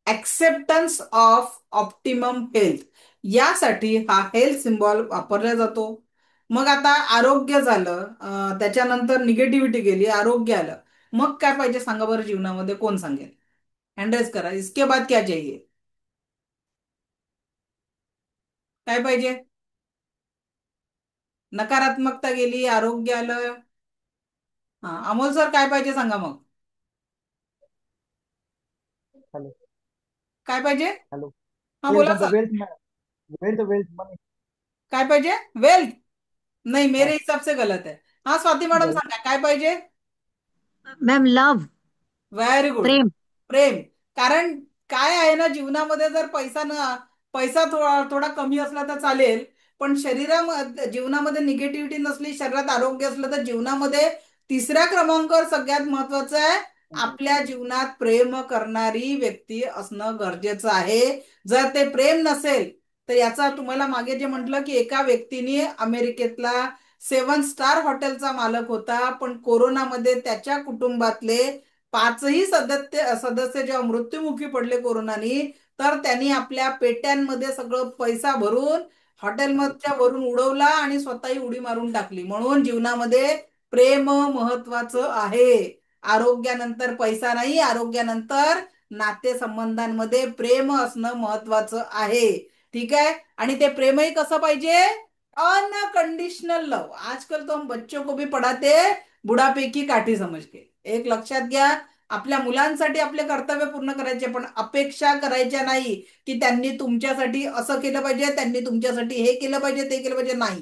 ऍक्सेप्टन्स ऑफ ऑप्टिमम हेल्थ, यासाठी हा हेल्थ सिम्बॉल वापरला जातो. मग आता आरोग्य झालं, त्याच्यानंतर निगेटिव्हिटी गेली, आरोग्य आलं, मग काय पाहिजे सांगा बरं जीवनामध्ये, कोण सांगेल. हँड करा. इसके बाद क्या चाहिए, काय पाहिजे. नकारात्मकता गेली, आरोग्य आलं. हा, अमोल सर काय पाहिजे सांगा मग. हेलो. काय पाहिजे. हेलो. हा वेल्थ बोला मतलब सर. वेल्थ वेल्थ मनी. काय पाहिजे, वेल्थ. नहीं, मेरे हाँ. हिसाब से गलत है. हाँ स्वाति मॅडम गलत. सांगा काय पाहिजे. मॅम लव, व्हेरी गुड. प्रेम. प्रेम. कारण काय आहे ना, जीवनामध्ये जर पैसा थोडा थोडा कमी असला तर चालेल, पण जीवनामध्ये निगेटिव्हिटी नसली, शरीरात आरोग्य असलं तर जीवनामध्ये तिसऱ्या क्रमांकावर सगळ्यात महत्वाचं आहे आपल्या जीवनात प्रेम करणारी व्यक्ती असणं गरजेचं आहे. जर ते प्रेम नसेल तर याचा तुम्हाला मागे जे म्हटलं की एका व्यक्तीने अमेरिकेतला 7 स्टार हॉटेलचा मालक होता, पण कोरोनामध्ये त्याच्या कुटुंबातले 5ही सदस्य जेव्हा मृत्युमुखी पडले कोरोनानी, तर त्यांनी आपल्या पेट्यांमध्ये सगळं पैसा भरून हॉटेलच्या वरून उडवला आणि स्वतःही उडी मारून टाकली. म्हणून जीवनामध्ये प्रेम महत्वाचं आहे. आरोग्यानंतर पैसा नाही, आरोग्यानंतर नातेसंबंधांमध्ये प्रेम असणं महत्वाचं आहे. ठीक आहे. आणि ते प्रेमही कसं पाहिजे? अनकंडिशनल लव. आजकल तो हम बच्चों को भी पढ़ाते बुढ़ापे की काठी समझ के. एक लक्षात घ्या, आपल्या मुलांसाठी आपले कर्तव्य पूर्ण करायचे, पण अपेक्षा करायच्या नाही की त्यांनी तुमच्यासाठी असं केलं पाहिजे, त्यांनी तुमच्यासाठी हे केलं पाहिजे, ते केलं पाहिजे. नाही,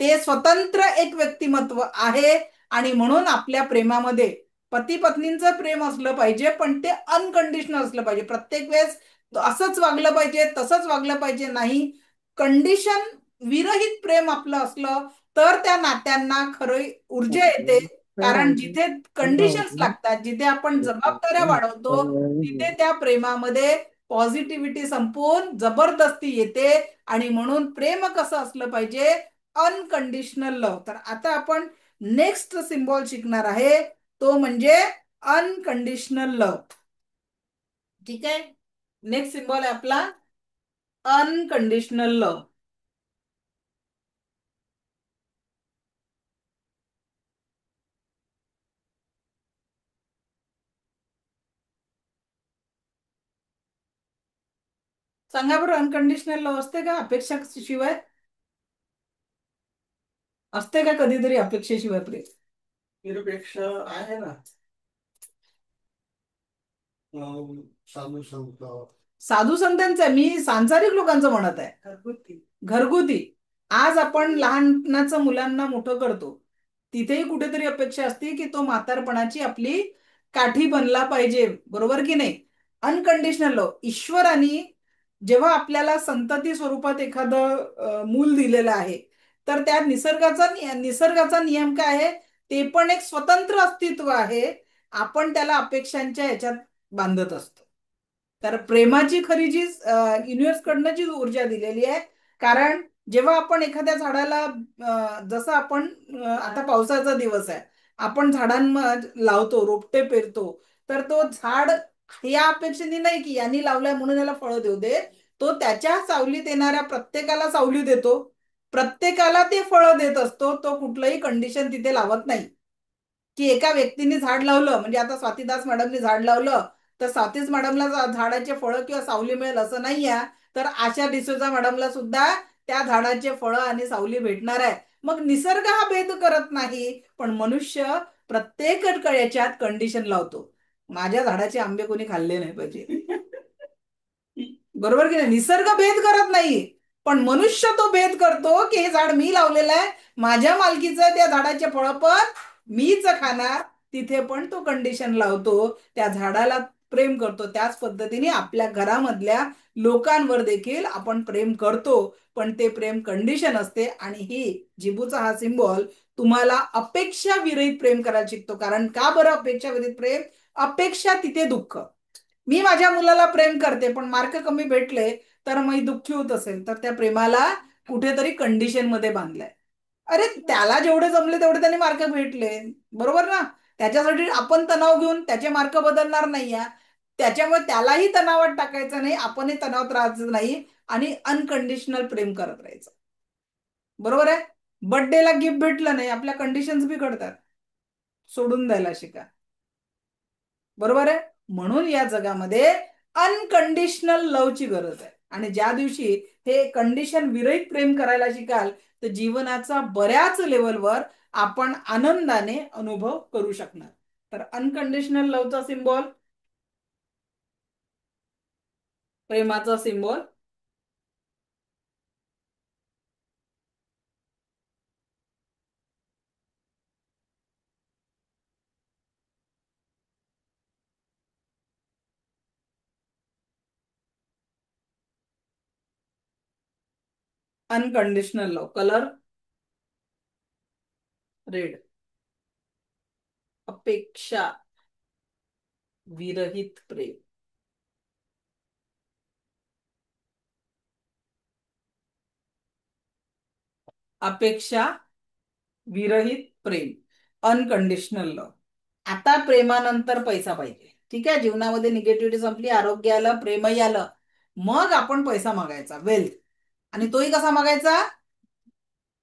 ते स्वतंत्र एक व्यक्तिमत्व आहे. आणि म्हणून आपल्या प्रेमामध्ये पती पत्नींचं प्रेम असलं पाहिजे, पण ते अनकंडिशनल असलं पाहिजे. प्रत्येक वेळेस असंच वागलं पाहिजे, तसंच वागलं पाहिजे नाही. कंडिशन विरहित प्रेम आपलं असलं तर त्या नात्यांना खरी ऊर्जा येते. कारण जिथे कंडिशन्स लागतात, जिथे आपण जबाबदाऱ्या वाढवतो, तिथे त्या प्रेमामध्ये पॉझिटिव्हिटी संपून जबरदस्ती येते. आणि म्हणून प्रेम कसं असलं पाहिजे? अनकंडिशनल लव. तर आता आपण नेक्स्ट सिम्बॉल शिकणार आहे, तो म्हणजे अनकंडिशनल लव. ठीक आहे. नेक्स्ट सिम्बॉल आहे आपला अनकंडिशनल लव. सांगा बरं, अनकंडिशनल लव असते का अपेक्षा शिवाय? असते का कधीतरी अपेक्षेशिवाय प्रेम? निरपेक्षा आहे ना. साधू संत, साधू संतांचं आहे, मी सांसारिक लोकांचं म्हणत आहे. घरगुती. घरगुती. आज आपण लहानाचं मुलांना मोठं करतो, तिथेही कुठेतरी अपेक्षा असते की तो म्हातारपणाची आपली काठी बनला पाहिजे. बरोबर की नाही? अनकंडिशनल लव. ईश्वराने जेव्हा आपल्याला संतती स्वरूपात एखादं मूल दिलेलं आहे, तर त्या निसर्गाचा नियम काय आहे? ते पण एक स्वतंत्र अस्तित्व आहे. आपण त्याला अपेक्षांच्या ह्याच्यात बांधत असतो. तर प्रेमाची खरी जी युनिव्हर्स कडनं जी ऊर्जा दिलेली आहे. कारण जेव्हा आपण एखाद्या झाडाला जसं आपण आता पावसाचा दिवस आहे, आपण झाडांमध्ये लावतो, रोपटे पेरतो, तर तो झाड या अपेक्षेने नाही की यांनी लावलाय म्हणून याला फळं देऊ दे. तो त्याच्या सावलीत येणाऱ्या प्रत्येकाला सावली देतो, प्रत्येकाला ते फळं देत असतो. तो कुठलंही कंडिशन तिथे लावत नाही की एका व्यक्तीने झाड लावलं म्हणजे आता स्वातीदास मॅडमने झाड लावलं तर स्वातीच मॅडमला झाडाचे फळं किंवा सावली मिळेल असं नाही आहे. तर आशा डिसोजा मॅडमला सुद्धा त्या झाडाचे फळं आणि सावली भेटणार आहे. मग निसर्ग हा भेद करत नाही, पण मनुष्य प्रत्येक याच्यात कंडिशन लावतो. माझ्या झाडाचे आंबे कोणी खाल्ले नाही पाहिजे. बरोबर की नाही? निसर्ग भेद करत नाही, पण मनुष्य तो भेद करतो की हे झाड मी लावलेलं आहे, माझ्या मालकीचं, त्या झाडाचे फळं पण मीच खाणार. तिथे पण तो कंडिशन लावतो, त्या झाडाला प्रेम करतो. त्याच पद्धतीने आपल्या घरामधल्या लोकांवर देखील आपण प्रेम करतो, पण ते प्रेम कंडिशन असते. आणि ही जिबूचा हा सिम्बॉल तुम्हाला अपेक्षा विरहित प्रेम करायला शिकतो. कारण का बरं अपेक्षा विरहित प्रेम? अपेक्षा तिथे दुःख. मी माझ्या मुलाला प्रेम करते, पण मार्क कमी भेटले तर मी दुःखी होत असेल, तर त्या प्रेमाला कुठेतरी कंडिशन मध्ये बांधलंय. अरे त्याला जेवढे जमले तेवढे त्याने मार्क भेटले, बरोबर ना? त्याच्यासाठी आपण तणाव घेऊन त्याचे मार्क बदलणार नाही. त्याच्यामुळे त्यालाही तणावात टाकायचं नाही, आपणही तणावात राहायचं नाही आणि अनकंडिशनल प्रेम करत राहायचं. बरोबर आहे? बर्थडेला गिफ्ट भेटलं नाही, आपल्या कंडिशन्स बिघडतात. सोडून द्यायला शिका. बरोबर आहे? म्हणून या जगामध्ये अनकंडिशनल लवची गरज आहे. आणि ज्या दिवशी हे कंडिशन विरहित प्रेम करायला शिकाल, तर जीवनाचा बऱ्याच लेवलवर आपण आनंदाने अनुभव करू शकणार. तर अनकंडिशनल लवचा सिम्बॉल, प्रेमाचा symbol unconditional love. Colour red. अपेक्षा विरहित प्रेम. अपेक्षा विरहित प्रेम, अनकंडिशनल लव्ह. आता प्रेमानंतर पैसा पाहिजे. ठीक आहे, जीवनामध्ये निगेटिव्हिटी संपली, आरोग्य आलं, प्रेमही आलं, मग आपण पैसा मागायचा, वेल्थ. आणि तोही कसा मागायचा?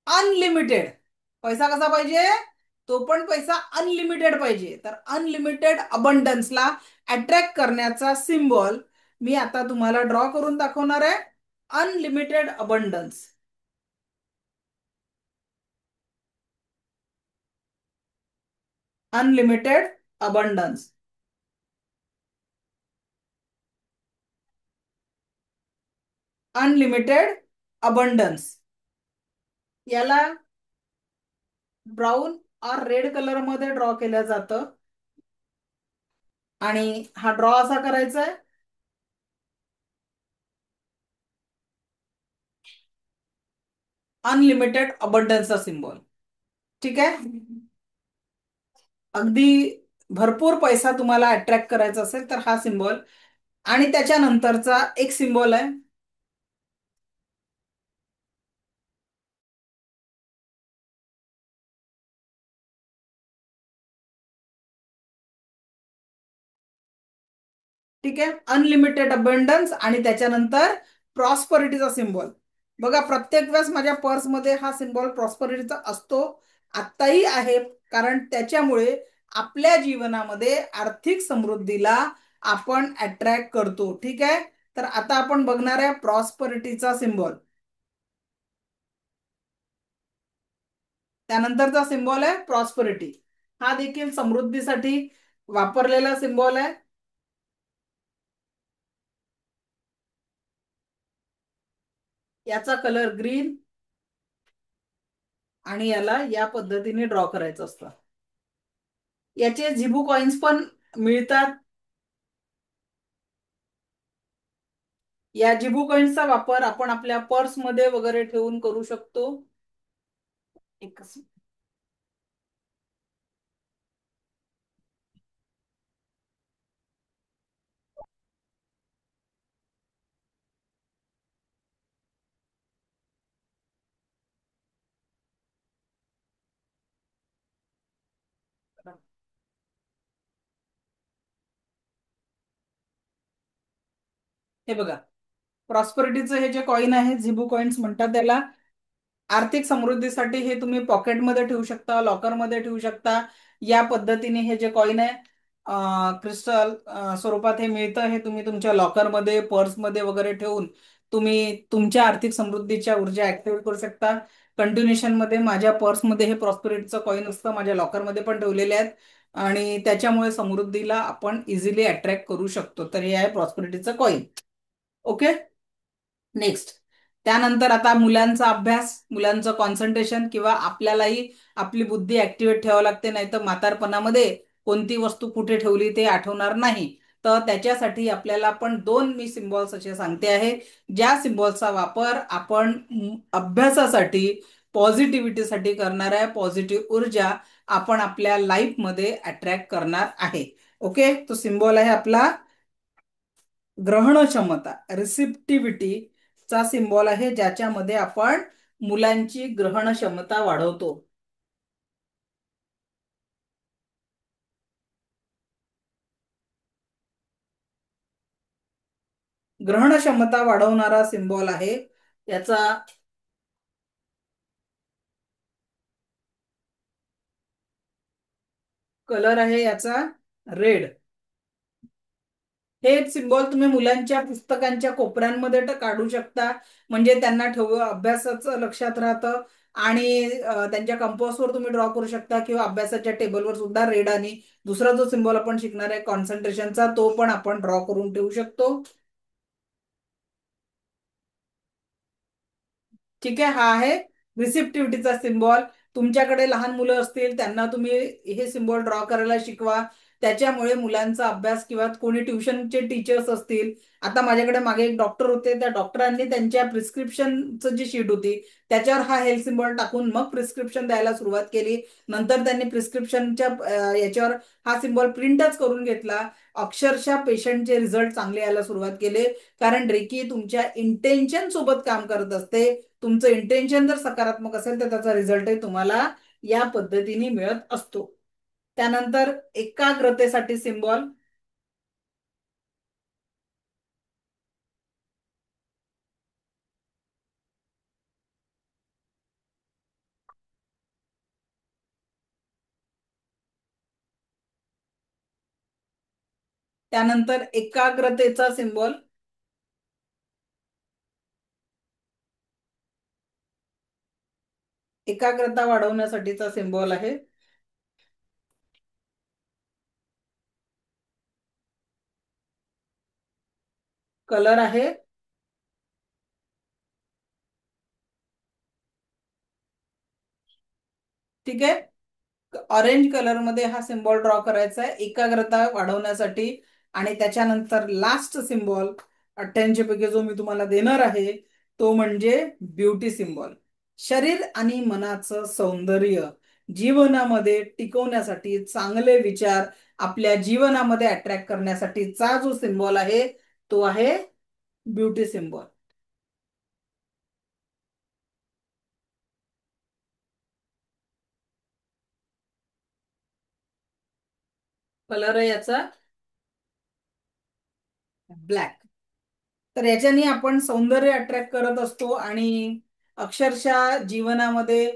अनलिमिटेड. पैसा कसा पाहिजे? तो पण पैसा अनलिमिटेड पाहिजे. तर अनलिमिटेड अबंडन्सला अट्रॅक्ट करण्याचा सिम्बॉल मी आता तुम्हाला ड्रॉ करून दाखवणार आहे. Unlimited abundance. Unlimited abundance. Unlimited abundance याला ब्राऊन और रेड कलर मध्ये ड्रॉ केलं जातं. आणि हा ड्रॉ असा करायचा आहे. अनलिमिटेड अबंडन्सचा सिम्बॉल. ठीक आहे, अगदी भरपूर पैसा तुम्हाला अट्रॅक्ट करायचा असेल तर हा सिम्बॉल. आणि त्याच्यानंतरचा एक सिम्बॉल आहे ठीक आहे, अनलिमिटेड अबंडन्स आणि त्याच्यानंतर प्रॉस्परिटीचा सिम्बॉल. बघा, प्रत्येक वेळेस माझ्या पर्समध्ये हा सिम्बॉल प्रॉस्परिटीचा असतो, आत्ताही आहे, कारण त्याच्यामुळे आपल्या जीवनामध्ये आर्थिक समृद्धीला आपण अट्रॅक्ट करतो. ठीक आहे, तर आता आपण बघणार आहे प्रॉस्परिटीचा सिम्बॉल. त्यानंतरचा सिम्बॉल आहे प्रॉस्परिटी. हा देखील समृद्धीसाठी वापरलेला सिम्बॉल आहे. याचा कलर ग्रीन आणि याला या पद्धतीने ड्रॉ करायचं असतं. याचे झिबू कॉइन्स पण मिळतात. या जिबू कॉइन्सचा वापर आपण आपल्या पर्समध्ये वगैरे ठेवून करू शकतो. एकच हे बघा, प्रॉस्परिटीचं हे जे कॉइन आहे, झिबू कॉइन्स म्हणतात त्याला. आर्थिक समृद्धीसाठी हे तुम्ही पॉकेटमध्ये ठेवू शकता, लॉकरमध्ये ठेवू शकता. या पद्धतीने हे जे कॉइन आहे क्रिस्टल स्वरूपात हे मिळतं. हे तुम्ही तुमच्या लॉकरमध्ये, पर्समध्ये वगैरे ठेवून तुम्ही तुमच्या आर्थिक समृद्धीच्या ऊर्जा ऍक्टिव्हेट करू शकता. कंटिन्युएशन मध्ये माझ्या पर्समध्ये हे प्रॉस्परिटीचं कॉइन असतं, माझ्या लॉकरमध्ये पण ठेवलेले आहेत. आणि त्याच्यामुळे समृद्धीला आपण इझिली अट्रॅक्ट करू शकतो. तर हे आहे प्रॉस्परिटीचं कॉइन. Okay, next. त्यानंतर आता मुलांचा अभ्यास, मुलांचं कॉन्सन्ट्रेशन, किंवा आपल्यालाही आपली बुद्धी ऍक्टिव्हेट ठेवावी लागते, नाही तर म्हातारपणामध्ये कोणती वस्तू कुठे ठेवली ते आठवणार नाही. तर त्याच्यासाठी आपल्याला पण दोन मी सिम्बॉल्स असे सांगते आहे, ज्या सिम्बॉल्सचा वापर आपण अभ्यासासाठी, पॉझिटिव्हिटीसाठी करणार आहे. पॉझिटिव्ह ऊर्जा आपण आपल्या लाईफमध्ये अट्रॅक्ट करणार आहे. ओके, तो सिम्बॉल आहे आपला ग्रहण क्षमता, रिसिप्टिव्हिटी चा सिम्बॉल आहे, ज्याच्यामध्ये आपण मुलांची ग्रहण क्षमता वाढवतो. ग्रहण क्षमता वाढवणारा सिम्बॉल आहे. याचा कलर आहे याचा रेड. हे सिम्बॉल तुम्ही मुलांच्या पुस्तकांच्या कोपऱ्यांमध्ये काढू शकता, म्हणजे त्यांना अभ्यासाचं लक्षात राहतं. आणि त्यांच्या कंपासवर तुम्ही ड्रॉ करू शकता, किंवा अभ्यासाच्या टेबलवर सुद्धा रेड. आणि दुसरा जो सिम्बॉल आपण शिकणार आहे कॉन्सन्ट्रेशनचा, तो पण आपण ड्रॉ करून ठेवू शकतो. ठीक आहे, हा आहे रिसिप्टिव्हिटीचा सिम्बॉल. तुमच्याकडे लहान मुलं असतील त्यांना तुम्ही हे सिम्बॉल ड्रॉ करायला शिकवा. त्याच्यामुळे मुलांचा अभ्यास किंवा कोणी ट्युशनचे टीचर्स असतील, आता माझ्याकडे मागे एक डॉक्टर होते, त्या डॉक्टरांनी त्यांच्या प्रिस्क्रिप्शनचं जी शीट होती त्याच्यावर हा हेल्थ सिम्बॉल टाकून मग प्रिस्क्रिप्शन द्यायला सुरुवात केली. नंतर त्यांनी प्रिस्क्रिप्शनच्या याच्यावर हा सिम्बॉल प्रिंटच करून घेतला. अक्षरशः पेशंटचे रिझल्ट चांगले यायला सुरुवात केले. कारण रेकी तुमच्या इंटेन्शन सोबत काम करत असते. तुमचं इंटेन्शन जर सकारात्मक असेल तर त्याचा रिझल्टही तुम्हाला या पद्धतीने मिळत असतो. त्यानंतर एकाग्रतेसाठी सिम्बॉल, त्यानंतर एकाग्रतेचा सिम्बॉल, एकाग्रता वाढवण्यासाठीचा सिम्बॉल आहे. कलर आहे ठीक आहे, ऑरेंज कलर मध्ये हा सिम्बॉल ड्रॉ करायचा आहे एकाग्रता वाढवण्यासाठी. आणि त्याच्यानंतर लास्ट सिम्बॉल 88 पैकी जो मी तुम्हाला देणार आहे तो म्हणजे ब्युटी सिम्बॉल. शरीर आणि मनाचं सौंदर्य जीवनामध्ये टिकवण्यासाठी, चांगले विचार आपल्या जीवनामध्ये अट्रॅक्ट करण्यासाठीचा जो सिम्बॉल आहे तो आहे ब्युटी सिम्बॉल. कलर आहे याचा ब्लॅक. तर याच्याने आपण सौंदर्य अट्रॅक्ट करत असतो आणि अक्षरशः जीवनामध्ये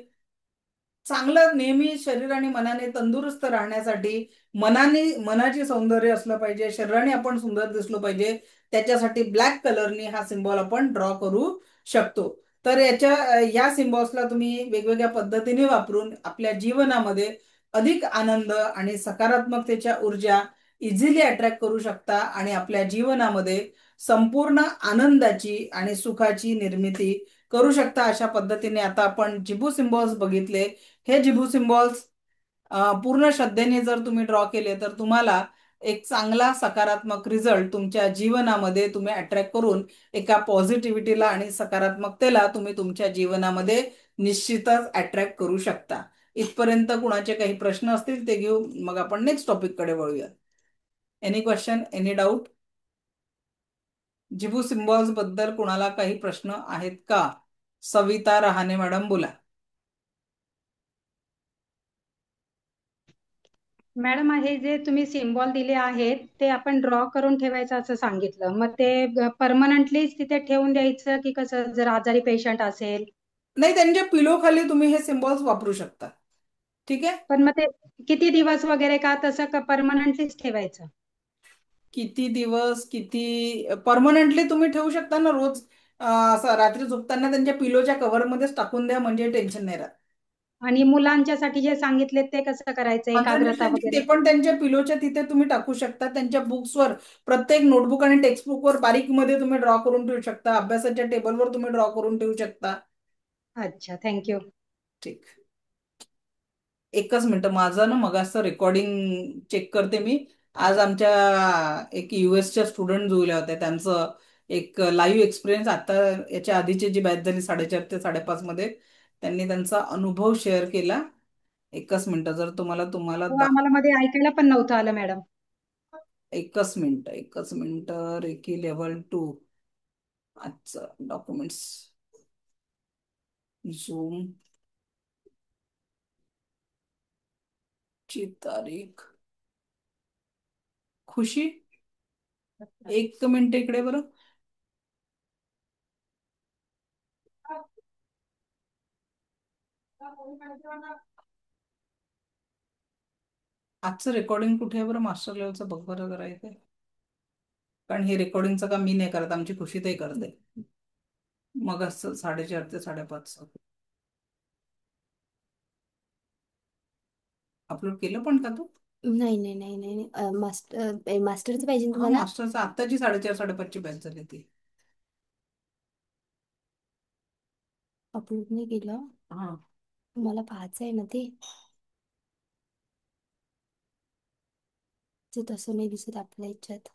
चांगलं नेहमी शरीर आणि मनाने तंदुरुस्त राहण्यासाठी मनाची सौंदर्य असलं पाहिजे, शरीराने आपण सुंदर दिसलो पाहिजे, त्याच्यासाठी ब्लॅक कलरनी हा सिम्बॉल आपण ड्रॉ करू शकतो. तर या सिम्बॉल्सला तुम्ही वेगवेगळ्या पद्धतीने वापरून आपल्या जीवनामध्ये अधिक आनंद आणि सकारात्मकतेच्या ऊर्जा इझिली अट्रॅक्ट करू शकता आणि आपल्या जीवनामध्ये संपूर्ण आनंदाची आणि सुखाची निर्मिती करू शकता. अशा पद्धतीने आता आपण जिबू सिम्बॉल्स बघितले. हे जिबू सिम्बॉल्स पूर्ण श्रद्धेने जर तुम्ही ड्रॉ केले तर तुम्हाला एक चांगला सकारात्मक रिझल्ट तुमच्या जीवनामध्ये तुम्ही अट्रॅक्ट करून एका पॉझिटिव्हिटीला आणि सकारात्मकतेला तुम्ही तुमच्या जीवनामध्ये निश्चितच अट्रॅक्ट करू शकता. इथपर्यंत कुणाचे काही प्रश्न असतील ते घेऊ, मग आपण नेक्स्ट टॉपिक कडे वळूया. Any question, any doubt? Zibu symbols बद्दल कुणाला काही प्रश्न आहेत का? सविता रहाणे मॅडम बोला. मॅडम, हे जे तुम्ही सिम्बॉल दिले आहेत ते आपण ड्रॉ करून ठेवायचं असं सांगितलं, मग ते परमनंटलीच तिथे ठेवून द्यायचं की कसं, जर आजारी पेशंट असेल? नाही, त्यांच्या पिलो खाली तुम्ही हे सिम्बॉल्स वापरू शकता. ठीक आहे, पण मग ते किती दिवस वगैरे का तसं परमनंटलीच ठेवायचं? किती दिवस किती परमनंटली तुम्ही ठेवू शकता ना. रोज असं रात्री झोपताना त्यांच्या पिलोच्या कव्हरमध्येच टाकून द्या म्हणजे टेन्शन नाही राहत. आणि मुलांच्यासाठी जे सांगितले ते कसं करायचं, एकाग्रता कॉन्सन्ट्रेशनची ते वगैरे? पण त्यांच्या पिलोच्या तिथे तुम्ही टाकू शकता. त्यांच्या बुक्सवर, प्रत्येक नोटबुक आणि टेक्स्टबुकवर बारीक मध्ये तुम्ही ड्रॉ करून ठेवू शकता. अभ्यासाच्या टेबलवर तुम्ही ड्रॉ करून ठेवू शकता. अच्छा, थँक्यू. ठीक, एकच मिनिट, माझं ना मग असं रेकॉर्डिंग चेक करते मी. आज आमच्या एक यूएसच्या स्टुडंट जुळल्या होत्या, त्यांचं एक लाईव्ह एक्सपिरियन्स आता याच्या आधीची जी बॅच झाली 4:30 ते 5:30 मध्ये, त्यांनी त्यांचा अनुभव शेअर केला. एकच मिनिट, जर तुम्हाला तुम्हाला हो, आम्हाला मध्ये ऐकायला पण नव्हतं आलं मॅडम. एकच मिनिट रेकी लेव्हल 2 आजचं डॉक्युमेंट्स झूम ची तारीख. खुशी, एक मिनिट इकडे बरं. आजचं रेकॉर्डिंग कुठे आहे बरं? मास्टर लेवलचं बघ बरं जरा इथे, कारण हे रेकॉर्डिंगचं काम मी नाही करत, आमची खुशी ते करते. मग असं 4:30 ते 5:30 अपलोड केलं पण का तू? नाही नाही नाही नाही नाही. मास्टरचं पाहिजे ना हा, तुम्हाला? मास्टरचं आत्ताची 4:30 5:30 ची बॅच झाली ती. अपलोड नाही केलं. हा, मला पाहायचं आहे ना ते. ते तसं नाही दिसत आपल्या ह्याच्यात.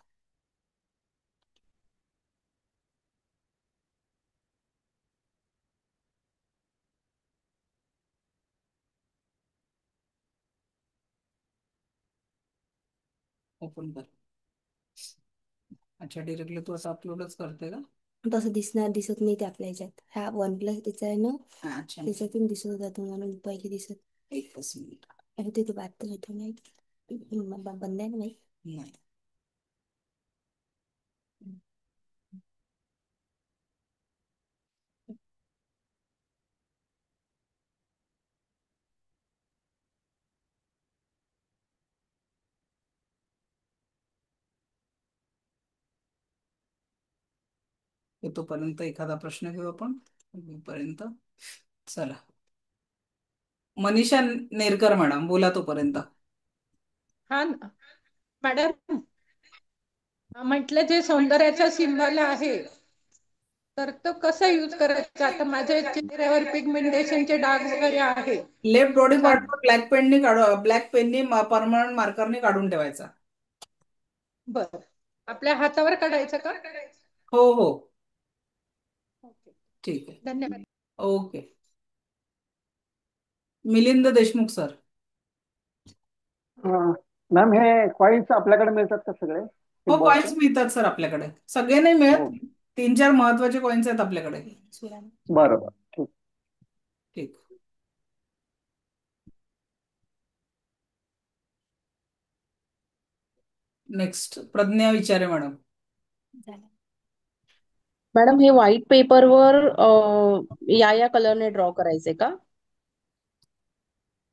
ओपन कर. अच्छा, डिरेक्टली तू असं अपलोडच करते का? तसं दिसत नाही ते आपल्या ह्याच्यात. हा OnePlus त्याचा आहे ना, अच्छा, त्याच्यातून दिसत होता तुम्हाला पहिले दिसत. एकच मिनिट. आणि ते बात तर होतो नाही बंद आहे ना बाई. नाही, तोपर्यंत एखादा प्रश्न घेऊ आपण. पर्यंत चला, मनीषा नेरकर मॅडम बोला तोपर्यंत. हा मॅडम, म्हटलं जे सौंदर्याचा सिंबल आहे तर तो कसा यूज करायचा? आता माझ्या चेहऱ्यावर पिगमेंटेशनचे डाग वगैरे आहे. लेफ्ट बॉडी पार्टवर ब्लॅक पेननी ब्लॅक पेननी परमनंट मार्करने काढून ठेवायचा. बर, आपल्या हातावर काढायचं का? हो हो, ओके, ठीक आहे. धन्यवाद. Okay. Milind Deshmukh sir. Ma'am हे कॉईन्स आपल्याकडे मिळतात का सगळे हो, सिम्बॉलचे? कॉइन्स मिळतात सर आपल्याकडे. सगळे नाही मिळत, हो, 3-4 महत्वाचे कॉइन्स आहेत आपल्याकडे. बरोबर, ठीक. ठीक. नेक्स्ट प्रज्ञा विचारे मॅडम. मॅडम हे व्हाईट पेपरवर या कलरने ड्रॉ करायचे का?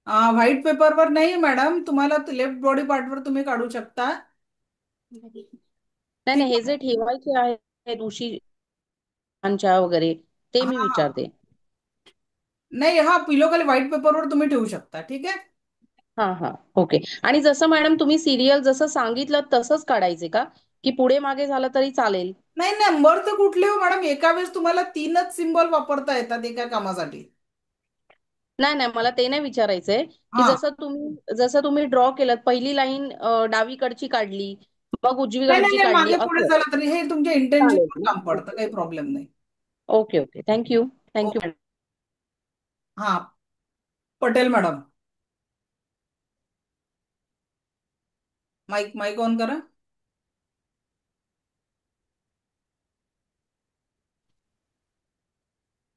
व्हाईट पेपरवर नाही मॅडम, तुम्हाला लेफ्ट बॉडी पार्टवर तुम्ही काढू शकता. नाही ठीक नाही, हे आहे. जे ठेवायचे आहेत उशीच्या वगैरे ते हा मी हा, विचारते. नाही, हा पिलो खाली व्हाईट पेपरवर तुम्ही ठेवू शकता. ठीक आहे. हा हा, ओके. आणि जसं मॅडम तुम्ही सिरियल जसं सांगितलं तसंच काढायचे का, की पुढे मागे झालं तरी चालेल? नाही, नंबर तर कुठले हो मॅडम, एका वेळेस तुम्हाला 3च सिम्बॉल वापरता येतात एका कामासाठी. नाही नाही, मला ते नाही विचारायचंय की हा, जसं तुम्ही ड्रॉ केलं, पहिली लाईन डावीकडची काढली, मग नाही नाही उजवीकडची नाही, काढली, मागे पुढे असं झालं तरी हे तुमच्या चालेल इंटेन्शन ना? काम पडतं, काही प्रॉब्लेम नाही. Okay okay, thank you oh, thank you. हा, Patel madam. Mic mic on करा.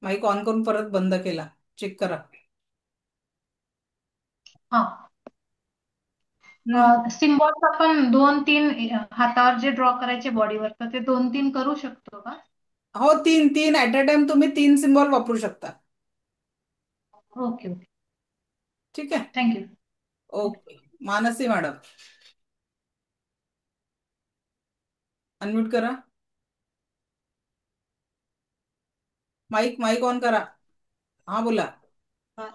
माईक ऑन करून परत बंद केला, चेक करा. हा, सिम्बॉल्स आपण 2-3 हातावर जे ड्रॉ करायचे बॉडीवर, तर ते 2-3 करू शकतो का? हो, 3-3 ऍट अ टाइम तुम्ही 3 सिम्बॉल वापरू शकता. ओके ओके, ठीक आहे. Thank you. Okay. Mansi madam, unmute करा. माईक माईक ऑन करा. हा, बोला.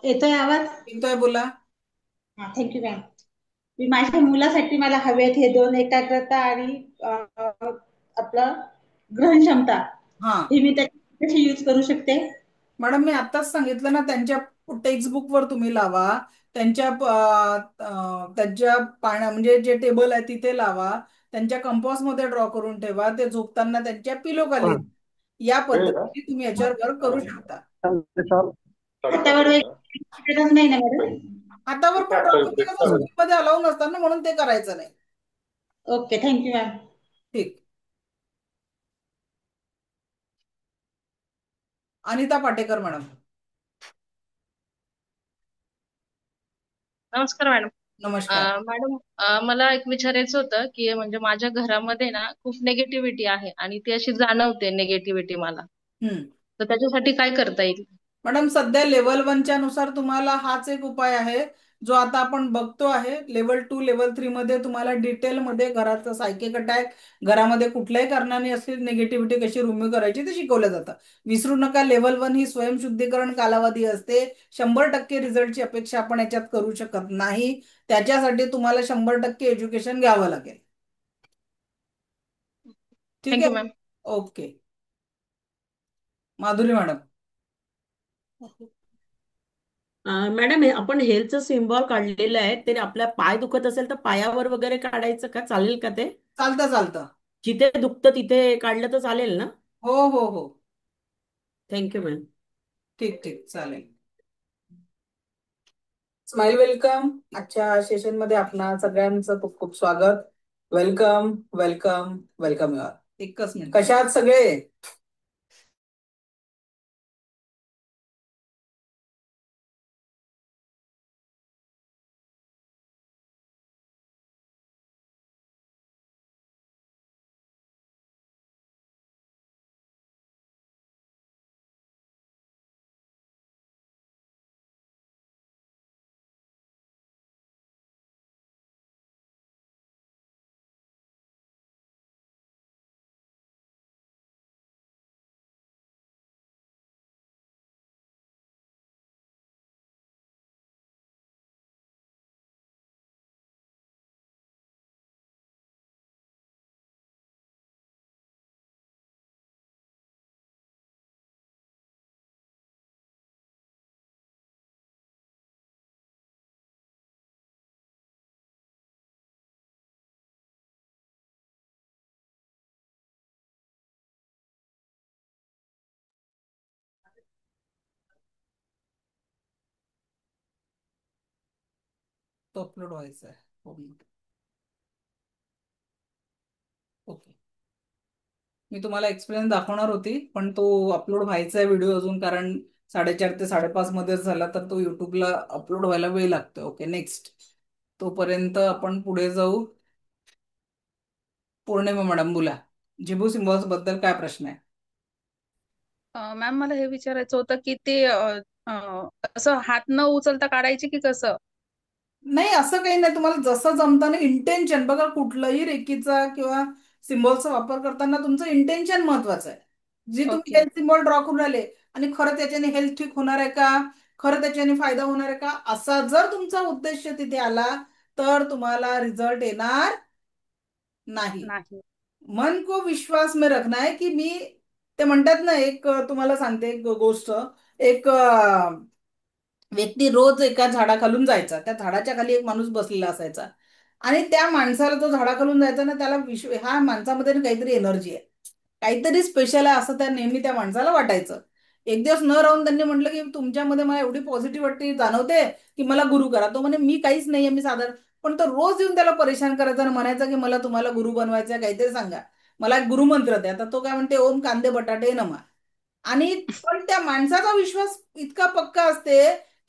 येतोय आवाज? येतोय, बोला. हा, थँक्यू मॅम. मी माझ्या मुलासाठी मला हवेत हे 2 एकाग्रता आणि आपलं ग्रहण क्षमता, हा हे मी त्याची कशी यूज करू शकते? मॅडम, मी आत्ताच सांगितलं ना, त्यांच्या टेक्स्टबुकवर तुम्ही लावा. त्यांच्या पाण्या म्हणजे जे टेबल आहे तिथे लावा. त्यांच्या कंपासमध्ये ड्रॉ करून ठेवा. ते झोपताना त्यांच्या पिलो खाली. या पद्धतीने तुम्ही याच्यावर वर्क करू शकता. हातावर गरज नाही ना मॅडम? हातावर पण ड्रॉ करते कसं स्कूलमध्ये अलाउ नसतात ना, म्हणून ते करायचं नाही. Okay, thank you ma'am. ठीक. अनिता पाटेकर मॅडम. नमस्कार मॅडम. नमस्कार. मॅडम, मला एक विचारायचं होतं की म्हणजे माझ्या घरामध्ये ना खूप निगेटिव्हिटी आहे आणि ती अशी जाणवते निगेटिव्हिटी मला, तर त्याच्यासाठी काय करता येईल? मॅडम, सध्या लेवल 1च्या नुसार तुम्हाला हाच एक उपाय आहे जो आता आपण बघतो आहे. लेवल 2 लेवल 3 मध्ये तुम्हाला डिटेलमध्ये घराचं सायकिक अटॅक, घरामध्ये कुठल्याही कारणाने असलेली निगेटिव्हिटी कशी रिमूव्ह करायची ते शिकवलं जातं. विसरू नका, लेवल 1 ही स्वयंशुद्धीकरण कालावधी असते. 100% रिझल्टची अपेक्षा आपण याच्यात करू शकत नाही. त्याच्यासाठी तुम्हाला 100% एज्युकेशन घ्यावं लागेल. ठीक थँक्यू आहे. Ma'am. Okay. Madhuri madam. Madam, हे आपण हेल्थचं सिम्बॉल काढलेलं आहे ते आपल्या पाय दुखत असेल तर पायावर वगैरे काढायचं का? चालेल का ते? चालतं चालतं. जिथे दुखतं तिथे काढलं तर चालेल ना? हो हो हो. Thank you ma'am. ठीक ठीक चालेल. Smile welcome. आजच्या सेशन मध्ये आपणा सगळ्यांचं खूप खूप स्वागत. Welcome welcome welcome your. एकच मिनिट. कशा आहात सगळे? तो अपलोड व्हायचा आहे. ओके. मी तुम्हाला एक्सपिरियन्स दाखवणार होती पण तो अपलोड व्हायचा आहे व्हिडिओ अजून, कारण 4:30 ते 5:30 मध्येच झाला तर तो युट्यूबला अपलोड व्हायला वेळ लागतो. Okay next. तोपर्यंत आपण पुढे जाऊ. पौर्णिमा मॅडम बोला. जिबू सिम्बॉल्स बद्दल काय प्रश्न आहे? मॅम, मला हे विचारायचं होतं की ते असं हात न उचलता काढायचे की कसं? नाही असं काही नाही, तुम्हाला जसं जमतं ना. इंटेन्शन बघा, कुठलाही रेकीचा किंवा सिम्बॉलचा वापर करताना तुमचं इंटेन्शन महत्वाचं आहे. जी तुम्ही ओके. हेल्थ सिम्बॉल ड्रॉ करून राहिले आणि खरं त्याच्याने हेल्थ ठीक होणार आहे का, खरं त्याच्याने फायदा होणार आहे का, असा जर तुमचा उद्देश तिथे आला तर तुम्हाला रिझल्ट येणार नाही. नाही. मन को विश्वास में रखना है की मी, ते म्हणतात ना, एक तुम्हाला सांगते एक गोष्ट. एक व्यक्ती रोज एका झाडाखालून जायचा. त्या झाडाच्या खाली एक माणूस बसलेला असायचा आणि त्या माणसाला तो झाडाखालून जायचा ना, त्याला ह्या माणसामध्ये ना काहीतरी एनर्जी आहे, काहीतरी स्पेशल आहे असं त्या नेहमी त्या माणसाला वाटायचं. एक दिवस न राहून त्यांनी म्हटलं की तुमच्यामध्ये मला एवढी पॉझिटिव्हिटी जाणवते की मला गुरु करा. तो म्हणे मी काहीच नाहीये, मी साधारण. पण तो रोज येऊन त्याला परेशान करायचा आणि म्हणायचा की मला तुम्हाला गुरु बनवायचं आहे, काहीतरी सांगा, मला एक गुरुमंत्र द्या. तर तो काय म्हणते, ओम कांदे बटाटे नमा. आणि पण त्या माणसाचा विश्वास इतका पक्का असते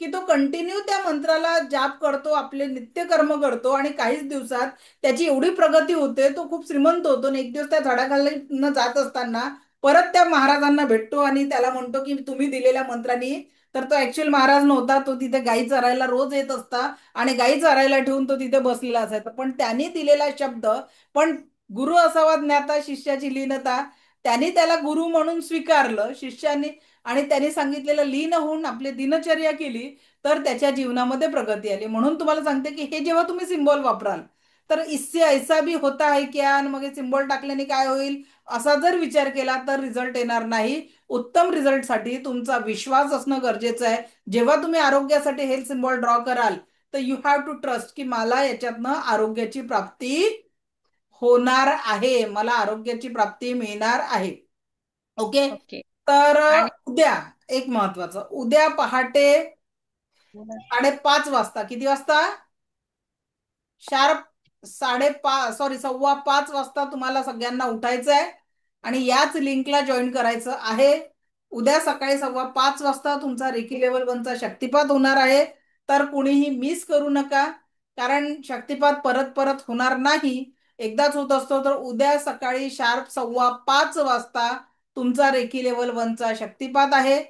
की तो कंटिन्यू त्या मंत्राला जाप करतो, आपले नित्यकर्म करतो आणि काहीच दिवसात त्याची एवढी प्रगती होते, तो खूप श्रीमंत होतो. आणि एक दिवस त्या झाडाखाली जात असताना परत त्या महाराजांना भेटतो आणि त्याला म्हणतो की तुम्ही दिलेल्या मंत्रांनी. तर तो ऍक्च्युअल महाराज नव्हता, तो तिथे गाई चरायला रोज येत असता आणि गाई चरायला ठेवून तो तिथे बसलेला असायचा. पण त्यांनी दिलेला शब्द, पण गुरु असावा ज्ञाता शिष्याची लीनता, त्यांनी त्याला गुरु म्हणून स्वीकारलं शिष्याने आणि त्यांनी सांगितलेलं लीन होऊन आपली दिनचर्या केली तर त्याच्या जीवनामध्ये प्रगती आली. म्हणून तुम्हाला सांगते की हे जेव्हा तुम्ही सिम्बॉल वापराल तर इससे ऐसा भी होता है क्या, आणि मग हे सिम्बॉल टाकल्याने काय होईल असा जर विचार केला तर रिझल्ट येणार नाही. उत्तम रिझल्टसाठी तुमचा विश्वास असणं गरजेचं आहे. जेव्हा तुम्ही आरोग्यासाठी हेल्थ सिम्बॉल ड्रॉ कराल तर यू हॅव टू ट्रस्ट की मला याच्यातनं आरोग्याची प्राप्ती होणार आहे, मला आरोग्याची प्राप्ती मिळणार आहे. ओके. ओके. तर आणि उद्या एक महत्वाचं, उद्या पहाटे 5:30 वाजता, किती वाजता? शार्प 5:30, सॉरी 4:15 वाजता तुम्हाला सगळ्यांना उठायचं आहे आणि याच लिंकला जॉईन करायचं आहे. उद्या सकाळी 5:15 वाजता तुमचा रेकी लेवल 1चा शक्तिपात होणार आहे. तर कुणीही मिस करू नका, कारण शक्तिपात परत परत होणार नाही, एकदाच होत असतो. तर उद्या सकाळी शार्प 4:15 वाजता तुमचा रेकी लेवल 1चा शक्तिपात आहे.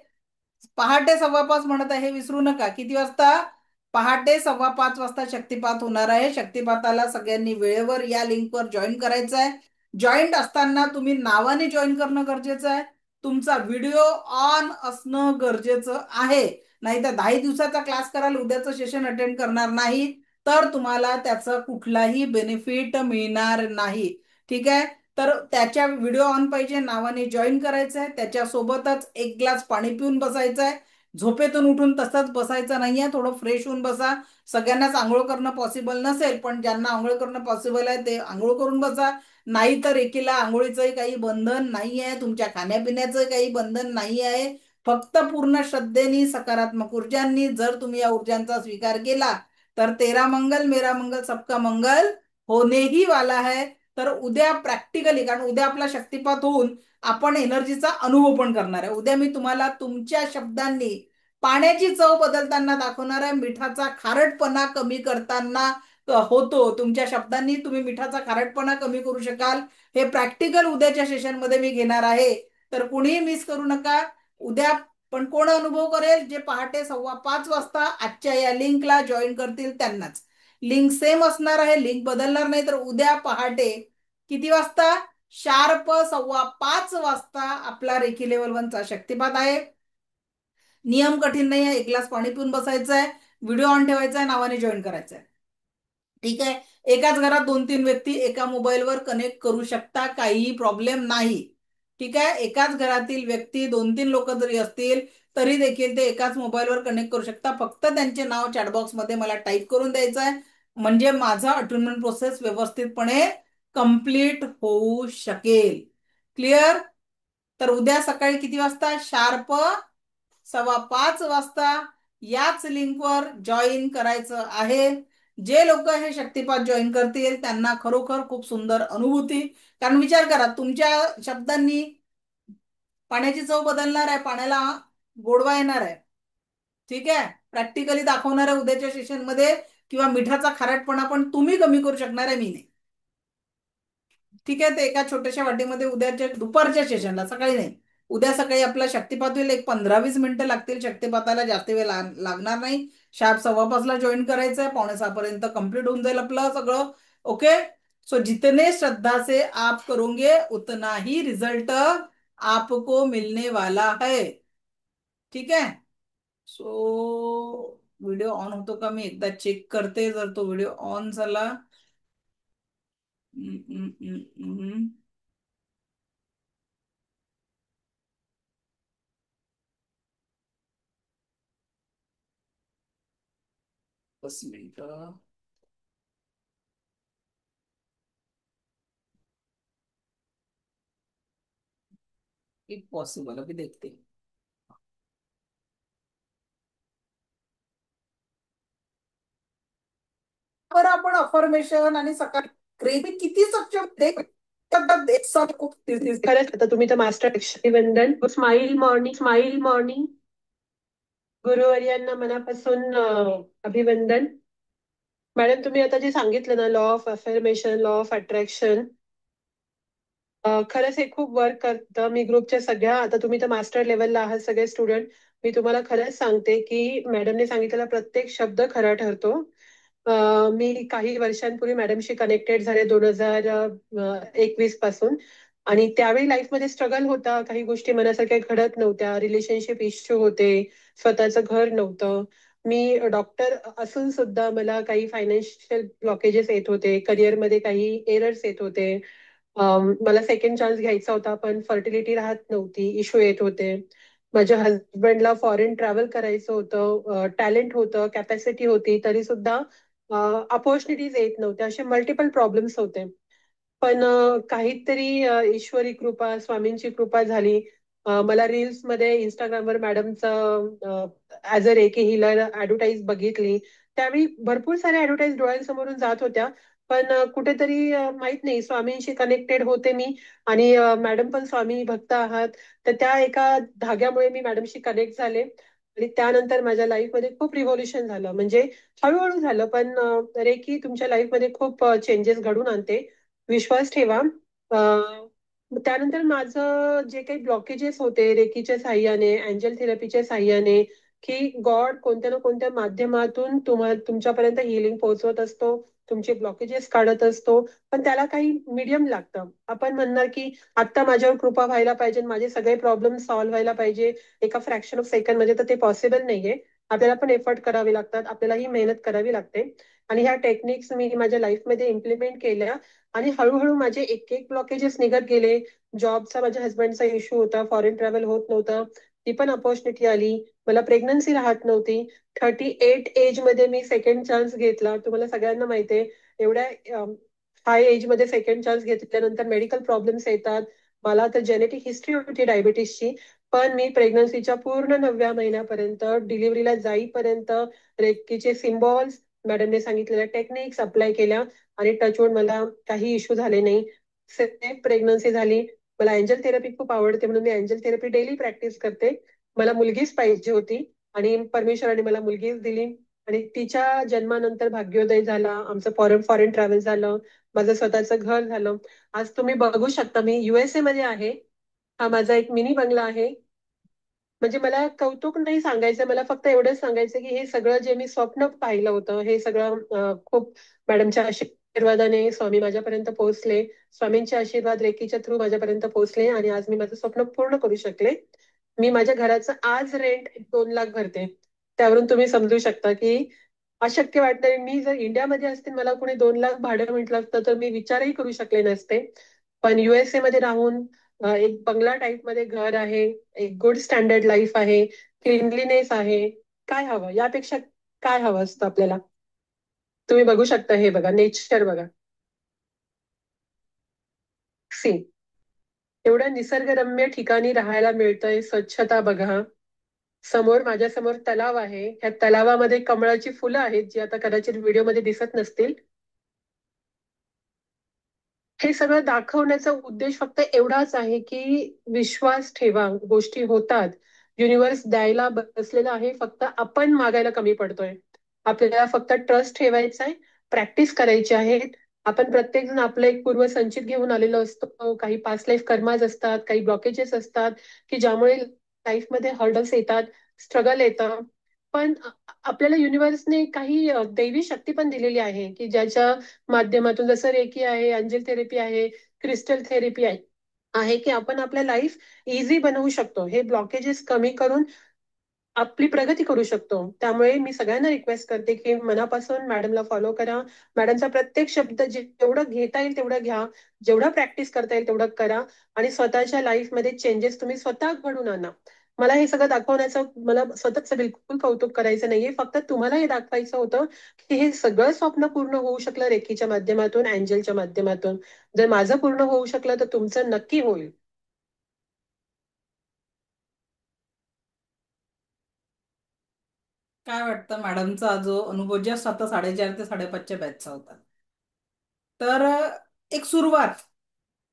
पहाटे 5:15 म्हणत आहे, विसरू नका. किती वाजता? पहाटे 5:15 वाजता शक्तिपात होणार आहे. शक्तिपाताला सगळ्यांनी वेळेवर या लिंकवर जॉईन करायचं आहे. जॉईंट असताना तुम्ही नावाने जॉईन करणं गरजेचं आहे. तुमचा व्हिडिओ ऑन असणं गरजेचं आहे. नाहीतर 10 दिवसाचा क्लास कराल, उद्याचं सेशन अटेंड करणार नाही तर तुम्हाला त्याचं कुठलाही बेनिफिट मिळणार नाही. ठीक आहे. तर त्याच्या व्हिडिओ ऑन पाहिजे, नावाने जॉईन करायचं आहे, त्याच्यासोबतच एक ग्लास पाणी पिऊन बसायचं आहे. झोपेतून उठून तसंच बसायचं नाहीये, थोडं फ्रेश होऊन बसा. सगळ्यांनाच आंघोळ करणं पॉसिबल नसेल, पण ज्यांना आंघोळ करणं पॉसिबल आहे ते आंघोळ करून बसा. नाही तर एकीला आंघोळीचंही काही बंधन नाही आहे, तुमच्या खाण्यापिण्याचं काही बंधन नाही आहे. फक्त पूर्ण श्रद्धेनी, सकारात्मक ऊर्जांनी जर तुम्ही या ऊर्जांचा स्वीकार केला तर तेरा मंगल मेरा मंगल सबका मंगल होने ही वाला है. तर उद्या प्रॅक्टिकली, कारण उद्या आपला शक्तिपात होऊन आपण एनर्जीचा अनुभव पण करणार आहे. उद्या मी तुम्हाला तुमच्या शब्दांनी पाण्याची चव बदलताना दाखवणार आहे, मिठाचा खारटपणा कमी करताना होतो. तुमच्या शब्दांनी तुम्ही मिठाचा खारटपणा कमी करू शकाल. हे प्रॅक्टिकल उद्याच्या सेशनमध्ये मी घेणार आहे, तर कुणीही मिस करू नका. उद्या पण कोण अनुभव करेल? जे पहाटे 5:15 वाजता आजच्या या लिंकला जॉईन करतील त्यांनाच. लिंक सेम असणार आहे, लिंक बदलणार नाही. तर उद्या पहाटे किती वाजता? शार्प 5:15 वाजता आपला रेकी लेवल 1चा शक्तिपात आहे. नियम कठीण नाही आहे, एक ग्लास पाणी पिऊन बसायचं आहे, व्हिडिओ ऑन ठेवायचा आहे, नावाने जॉईन करायचं आहे. ठीक आहे. एकाच घरात 2-3 व्यक्ती एका मोबाईलवर कनेक्ट करू शकता, काहीही प्रॉब्लेम नाही. ठीक आहे. एकाच घरातील व्यक्ती 2-3 लोक जरी असतील तरी देखील ते एकाच मोबाईलवर कनेक्ट करू शकता. फक्त त्यांचे नाव चॅटबॉक्स मध्ये मला टाईप करून द्यायचं आहे, म्हणजे माझा अटुनमेंट प्रोसेस व्यवस्थितपणे कंप्लीट होऊ शकेल. क्लिअर? तर उद्या सकाळी किती वाजता? शार्प 5:15 वाजता याच लिंकवर जॉईन करायचं आहे. जे लोक हे शक्तिपात जॉईन करतील त्यांना खरोखर खूप सुंदर अनुभूती. कारण विचार करा, तुमच्या शब्दांनी पाण्याची चव बदलणार आहे, पाण्याला गोडवा येणार आहे. ठीक आहे. प्रॅक्टिकली दाखवणार आहे उद्याच्या सेशनमध्ये, किंवा मिठाचा खारटपणा पण तुम्ही कमी करू शकणार आहे, मी नाही. ठीक आहे. ते एका छोट्याशा वाटीमध्ये उद्याच्या दुपारच्या सेशनला, सकाळी नाही, उद्या सकाळी आपला शक्तिपात होईल. एक 15-20 मिनिटं लागतील शक्तिपाताला, जास्त वेळ लागणार नाही. शार्प 5:15 जॉईन करायचं आहे, 5:45 पर्यंत कंप्लीट होऊन जाईल आपलं सगळं. ओके. सो जितने श्रद्धा से आप करोगे उतना ही रिजल्ट आपको मिलने वाला है. ठीक आहे. सो व्हिडिओ ऑन होतो का मी एकदा चेक करते. जर तो व्हिडिओ ऑन झाला, बस मिनट, इफ पॉसिबल अभी देखते हैं. बरं, आपण अफर्मेशन आणि सकाळी क्रेविंग किती सक्षम खूप खरंच आता तुम्ही तर मास्टर वंदन. Smile morning, smile morning. गुरुवर्यांना मनापासून अभिवंदन. मॅडम, तुम्ही आता जे सांगितलं ना, law of affirmation, law of attraction, खरंच हे खूप वर्क करतं. मी ग्रुपच्या सगळ्या, आता तुम्ही तर मास्टर लेवलला आहात सगळे स्टुडंट, मी तुम्हाला खरंच सांगते की मॅडमने सांगितलेला प्रत्येक शब्द खरा ठरतो. मी काही वर्षांपूर्वी मॅडमशी कनेक्टेड झाले 2021 पासून, आणि त्यावेळी लाईफमध्ये स्ट्रगल होता, काही गोष्टी मनासारख्या घडत नव्हत्या, रिलेशनशिप इश्यू होते, स्वतःचं घर नव्हतं. मी डॉक्टर असून सुद्धा मला काही फायनान्शियल ब्लॉकेजेस येत होते, करिअरमध्ये काही एरर्स येत होते. मला सेकंड चान्स घ्यायचा होता, पण फर्टिलिटी राहत नव्हती, इश्यू येत होते. माझ्या हजबंडला फॉरेन ट्रॅव्हल करायचं होतं, टॅलेंट होतं, कॅपॅसिटी होती, तरी सुद्धा अपॉर्च्युनिटीज येत नव्हत्या. असे मल्टिपल प्रॉब्लेम्स होते. पण काहीतरी ईश्वरी कृपा, स्वामींची कृपा झाली. मला रील्स मध्ये इंस्टाग्रामवर मॅडमचं as a reiki healer advertise बघितली. त्यावेळी भरपूर साऱ्या ऍडव्हर्टाईज डोळ्यांसमोरून जात होत्या, पण कुठेतरी माहित नाही, स्वामींशी कनेक्टेड होते मी, आणि मॅडम पण स्वामी भक्त आहात, तर त्या एका धाग्यामुळे मी मॅडमशी कनेक्ट झाले. आणि त्यानंतर माझ्या लाईफमध्ये खूप रिव्होल्युशन झालं. म्हणजे हळूहळू झालं, पण रेकी तुमच्या लाईफमध्ये खूप चेंजेस घडून आणते, विश्वास ठेवा. त्यानंतर माझं जे काही ब्लॉकेजेस होते रेकीच्या साह्याने, एंजल थेरपीच्या साह्याने, की गॉड कोणत्या ना कोणत्या माध्यमातून तुमच्यापर्यंत हिलिंग पोहोचवत असतो, तुमचे ब्लॉकेजेस काढत असतो, पण त्याला काही मीडियम लागतं. आपण म्हणणार की आता माझ्यावर कृपा व्हायला पाहिजे, माझे सगळे प्रॉब्लेम सॉल्व्ह व्हायला पाहिजे एका फ्रॅक्शन ऑफ सेकंड मध्ये, तर ते पॉसिबल नाहीये. आपल्याला पण एफर्ट करावे लागतात, आपल्यालाही मेहनत करावी लागते. आणि ह्या टेक्निक्स मी माझ्या लाईफमध्ये इम्प्लिमेंट केल्या, आणि हळूहळू माझे एक एक ब्लॉकेजेस निघत गेले. जॉबचा माझ्या हस्बंडचा इश्यू होता, फॉरेन ट्रॅव्हल होत नव्हतं, ती पण अपॉर्च्युनिटी आली. मला प्रेग्नन्सी राहत नव्हती. 38 एज मध्ये मी सेकंड चान्स घेतला. तुम्हाला सगळ्यांना माहिती आहे, एवढ्या हाय एज मध्ये सेकंड चान्स घेतल्यानंतर मेडिकल प्रॉब्लेम्स येतात. मला तर जेनेटिक हिस्ट्री होती डायबिटीसची. पण मी प्रेग्नन्सीच्या पूर्ण 9व्या महिन्यापर्यंत, डिलिव्हरीला जाईपर्यंत रेकीचे सिम्बॉल्स, मॅडमने सांगितलेल्या टेक्निक्स अप्लाय केल्या आणि टचवूड मला काही इश्यू झाले नाही. सेफ प्रेग्नन्सी झाली. मला एंजल थेरपी खूप आवडते म्हणून मी एंजल थेरपी डेली प्रॅक्टिस करते. मला मुलगीच पाहिजे होती आणि परमेश्वराने मला मुलगीच दिली. आणि तिच्या जन्मानंतर भाग्योदय झाला. आमचं फॉरेन ट्रॅव्हल झालं. माझं स्वतःचं घर झालं. आज तुम्ही बघू शकता मी USA मध्ये आहे. हा माझा एक मिनी बंगला आहे. म्हणजे मला कौतुक नाही सांगायचं, मला फक्त एवढंच सांगायचं की हे सगळं जे मी स्वप्न पाहिलं होतं, हे सगळं खूप मॅडमच्या आशीर्वादाने स्वामी माझ्यापर्यंत पोहोचले. स्वामींचे आशीर्वाद रेकीच्या थ्रू माझ्यापर्यंत पोहोचले आणि आज मी माझं स्वप्न पूर्ण करू शकले. मी माझ्या घराचं आज रेंट 2 लाख भरते. त्यावरून तुम्ही समजू शकता की अशक्य वाटतंय. मी जर इंडियामध्ये असते, मला कोणी 2 लाख भाडं म्हटलं असतं तर मी विचारही करू शकले नसते. पण USA मध्ये राहून एक बंगला टाईप मध्ये घर आहे, एक गुड स्टँडर्ड लाईफ आहे, क्लिनलीनेस आहे. काय हवं यापेक्षा? काय हवं असतं आपल्याला? तुम्ही बघू शकता, हे बघा, नेचर बघा. सी, एवढ्या निसर्गरम्य ठिकाणी राहायला मिळतंय. स्वच्छता बघा. समोर माझ्यासमोर तलाव आहे. ह्या तलावामध्ये कमळाची फुलं आहेत, जी आता कदाचित व्हिडिओमध्ये दिसत नसतील. हे सगळं दाखवण्याचा उद्देश फक्त एवढाच आहे की विश्वास ठेवा, गोष्टी होतात. युनिव्हर्स द्यायला बसलेला आहे, फक्त आपण मागायला कमी पडतोय. आपल्याला फक्त ट्रस्ट ठेवायचा आहे, प्रॅक्टिस करायची आहे. आपण प्रत्येक जण आपलं एक पूर्वसंचित घेऊन आलेलो असतो. काही पास्ट लाईफ कर्माज असतात, काही ब्लॉकेजेस असतात की ज्यामुळे लाईफमध्ये हर्डल्स येतात, स्ट्रगल येतं. पण आपल्याला युनिव्हर्सने काही दैवी शक्ती पण दिलेली आहे की ज्याच्या माध्यमातून, जसं रेकी आहे, अंजल थेरपी आहे, क्रिस्टल थेरपी आहे की आपण आपल्या लाईफ इझी बनवू शकतो. हे ब्लॉकेजेस कमी करून आपली प्रगती करू शकतो. त्यामुळे मी सगळ्यांना रिक्वेस्ट करते की मनापासून मॅडमला फॉलो करा. मॅडमचा प्रत्येक शब्द जेवढं घेता येईल तेवढं घ्या, जेवढं प्रॅक्टिस करता येईल तेवढं करा आणि स्वतःच्या लाईफमध्ये चेंजेस तुम्ही स्वतः घडून आणा. मला हे सगळं दाखवण्याचं, मला स्वतःच बिलकुल कौतुक करायचं नाहीये. फक्त तुम्हाला हे दाखवायचं होतं की हे सगळं स्वप्न पूर्ण होऊ शकलं रेकीच्या माध्यमातून, एंजलच्या माध्यमातून. जर माझं पूर्ण होऊ शकलं तर तुमचं नक्की होईल. काय वाटतं मॅडमचा जो अनुभव जस्ट आता 4:30 ते 5:30च्या बॅचचा होता, तर एक सुरुवात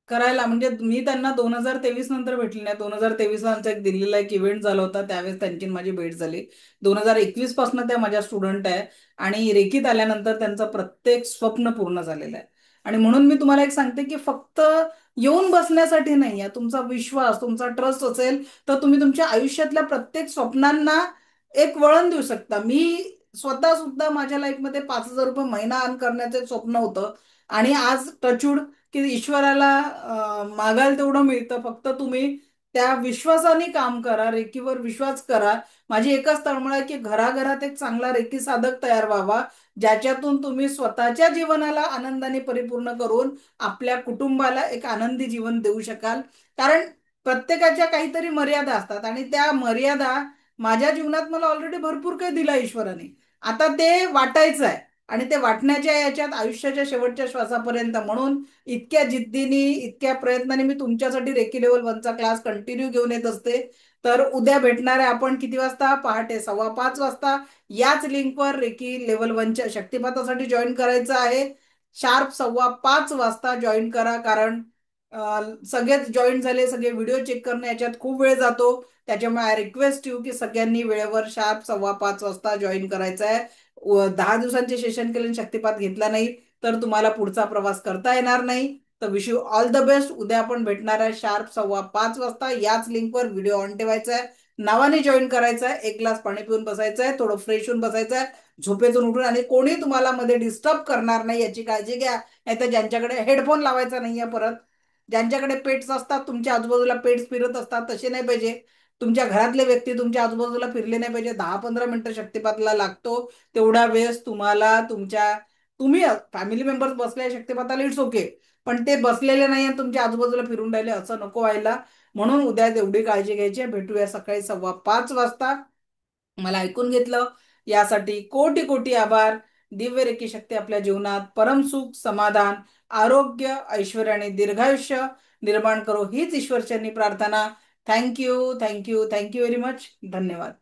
करायला, म्हणजे मी त्यांना 2023 नंतर भेटली नाही. 2023 ला आमचा एक दिल्लीला एक इव्हेंट झाला होता, त्यावेळेस त्यांची माझी भेट झाली. 2021 पासून त्या माझ्या स्टुडंट आहे आणि रेकीत आल्यानंतर त्यांचं प्रत्येक स्वप्न पूर्ण झालेलं आहे. आणि म्हणून मी तुम्हाला एक सांगते की फक्त येऊन बसण्यासाठी नाही आहे, तुमचा विश्वास, तुमचा ट्रस्ट असेल तर तुम्ही तुमच्या आयुष्यातल्या प्रत्येक स्वप्नांना एक वळण देऊ शकता. मी स्वतः सुद्धा माझ्या लाईफमध्ये 5,000 रुपये महिना अर्न करण्याचं एक स्वप्न होतं आणि आज टचूड की ईश्वराला मागायला तेवढं मिळतं. फक्त तुम्ही त्या विश्वासाने काम करा, रेकीवर विश्वास करा. माझी एकच तळमळ आहे की घराघरात एक चांगला रेकी साधक तयार व्हावा, ज्याच्यातून तुम्ही स्वतःच्या जीवनाला आनंदाने परिपूर्ण करून आपल्या कुटुंबाला एक आनंदी जीवन देऊ शकाल. कारण प्रत्येकाच्या काहीतरी मर्यादा असतात आणि त्या मर्यादा, माझ्या जीवनात मला ऑलरेडी भरपूर काही दिला ईश्वराने, आता ते वाटायचं आहे आणि ते वाटण्याच्या याच्यात आयुष्याच्या शेवटच्या श्वासापर्यंत. म्हणून इतक्या जिद्दीने, इतक्या प्रयत्नाने मी तुमच्यासाठी रेकी लेवल 1चा क्लास कंटिन्यू घेऊन येत असते. तर उद्या भेटणार आहे आपण किती वाजता? पहाटे 5:15 वाजता याच लिंकवर रेकी लेवल 1च्या शक्तिपातासाठी जॉईन करायचं आहे. शार्प 5:15 वाजता जॉईन करा, कारण सगळेच जॉईन झाले, सगळे व्हिडिओ चेक करणं याच्यात खूप वेळ जातो. त्याच्यामुळे आय रिक्वेस्ट यू की सगळ्यांनी वेळेवर शार्प 5:15 वाजता जॉईन करायचं आहे. 10 दिवसांचे सेशन केले, शक्तिपात घेतला नाही तर तुम्हाला पुढचा प्रवास करता येणार नाही. तर wish you all the best. उद्या आपण भेटणार आहे शार्प 5:15 वाजता याच लिंकवर. व्हिडिओ ऑन ठेवायचा आहे, नावाने जॉईन करायचं आहे, एक ग्लास पाणी पिऊन बसायचं आहे, थोडं फ्रेश होऊन बसायचं आहे, झोपेतून उठून, आणि कोणी तुम्हाला मध्ये डिस्टर्ब करणार नाही याची काळजी घ्या. नाही तर ज्यांच्याकडे हेडफोन लावायचा नाहीये, परत ज्यांच्याकडे पेट्स असतात, तुमच्या आजूबाजूला पेट्स फिरत असतात, तसे नाही पाहिजे. तुमच्या घरातले व्यक्ती तुमच्या आजूबाजूला फिरले नाही पाहिजे. 10-15 मिनिटं शक्तिपातला लागतो, तेवढा वेळेस तुम्हाला तुम्ही फॅमिली मेंबर्स बसले शक्तिपाताला, इट्स ओके, पण ते बसलेले नाही आणि तुमच्या आजूबाजूला फिरून राहिले, असं नको व्हायला. म्हणून उद्या तेवढी काळजी घ्यायची. भेटूया सकाळी 5:15 वाजता. मला ऐकून घेतलं यासाठी कोटी कोटी आभार. दिव्य रेकी शक्ती आपल्या जीवनात परमसुख, समाधान, आरोग्य, ऐश्वर्य आणि दीर्घायुष्य निर्माण करो हीच ईश्वरचरणी प्रार्थना. Thank you, thank you, thank you very much. धन्यवाद.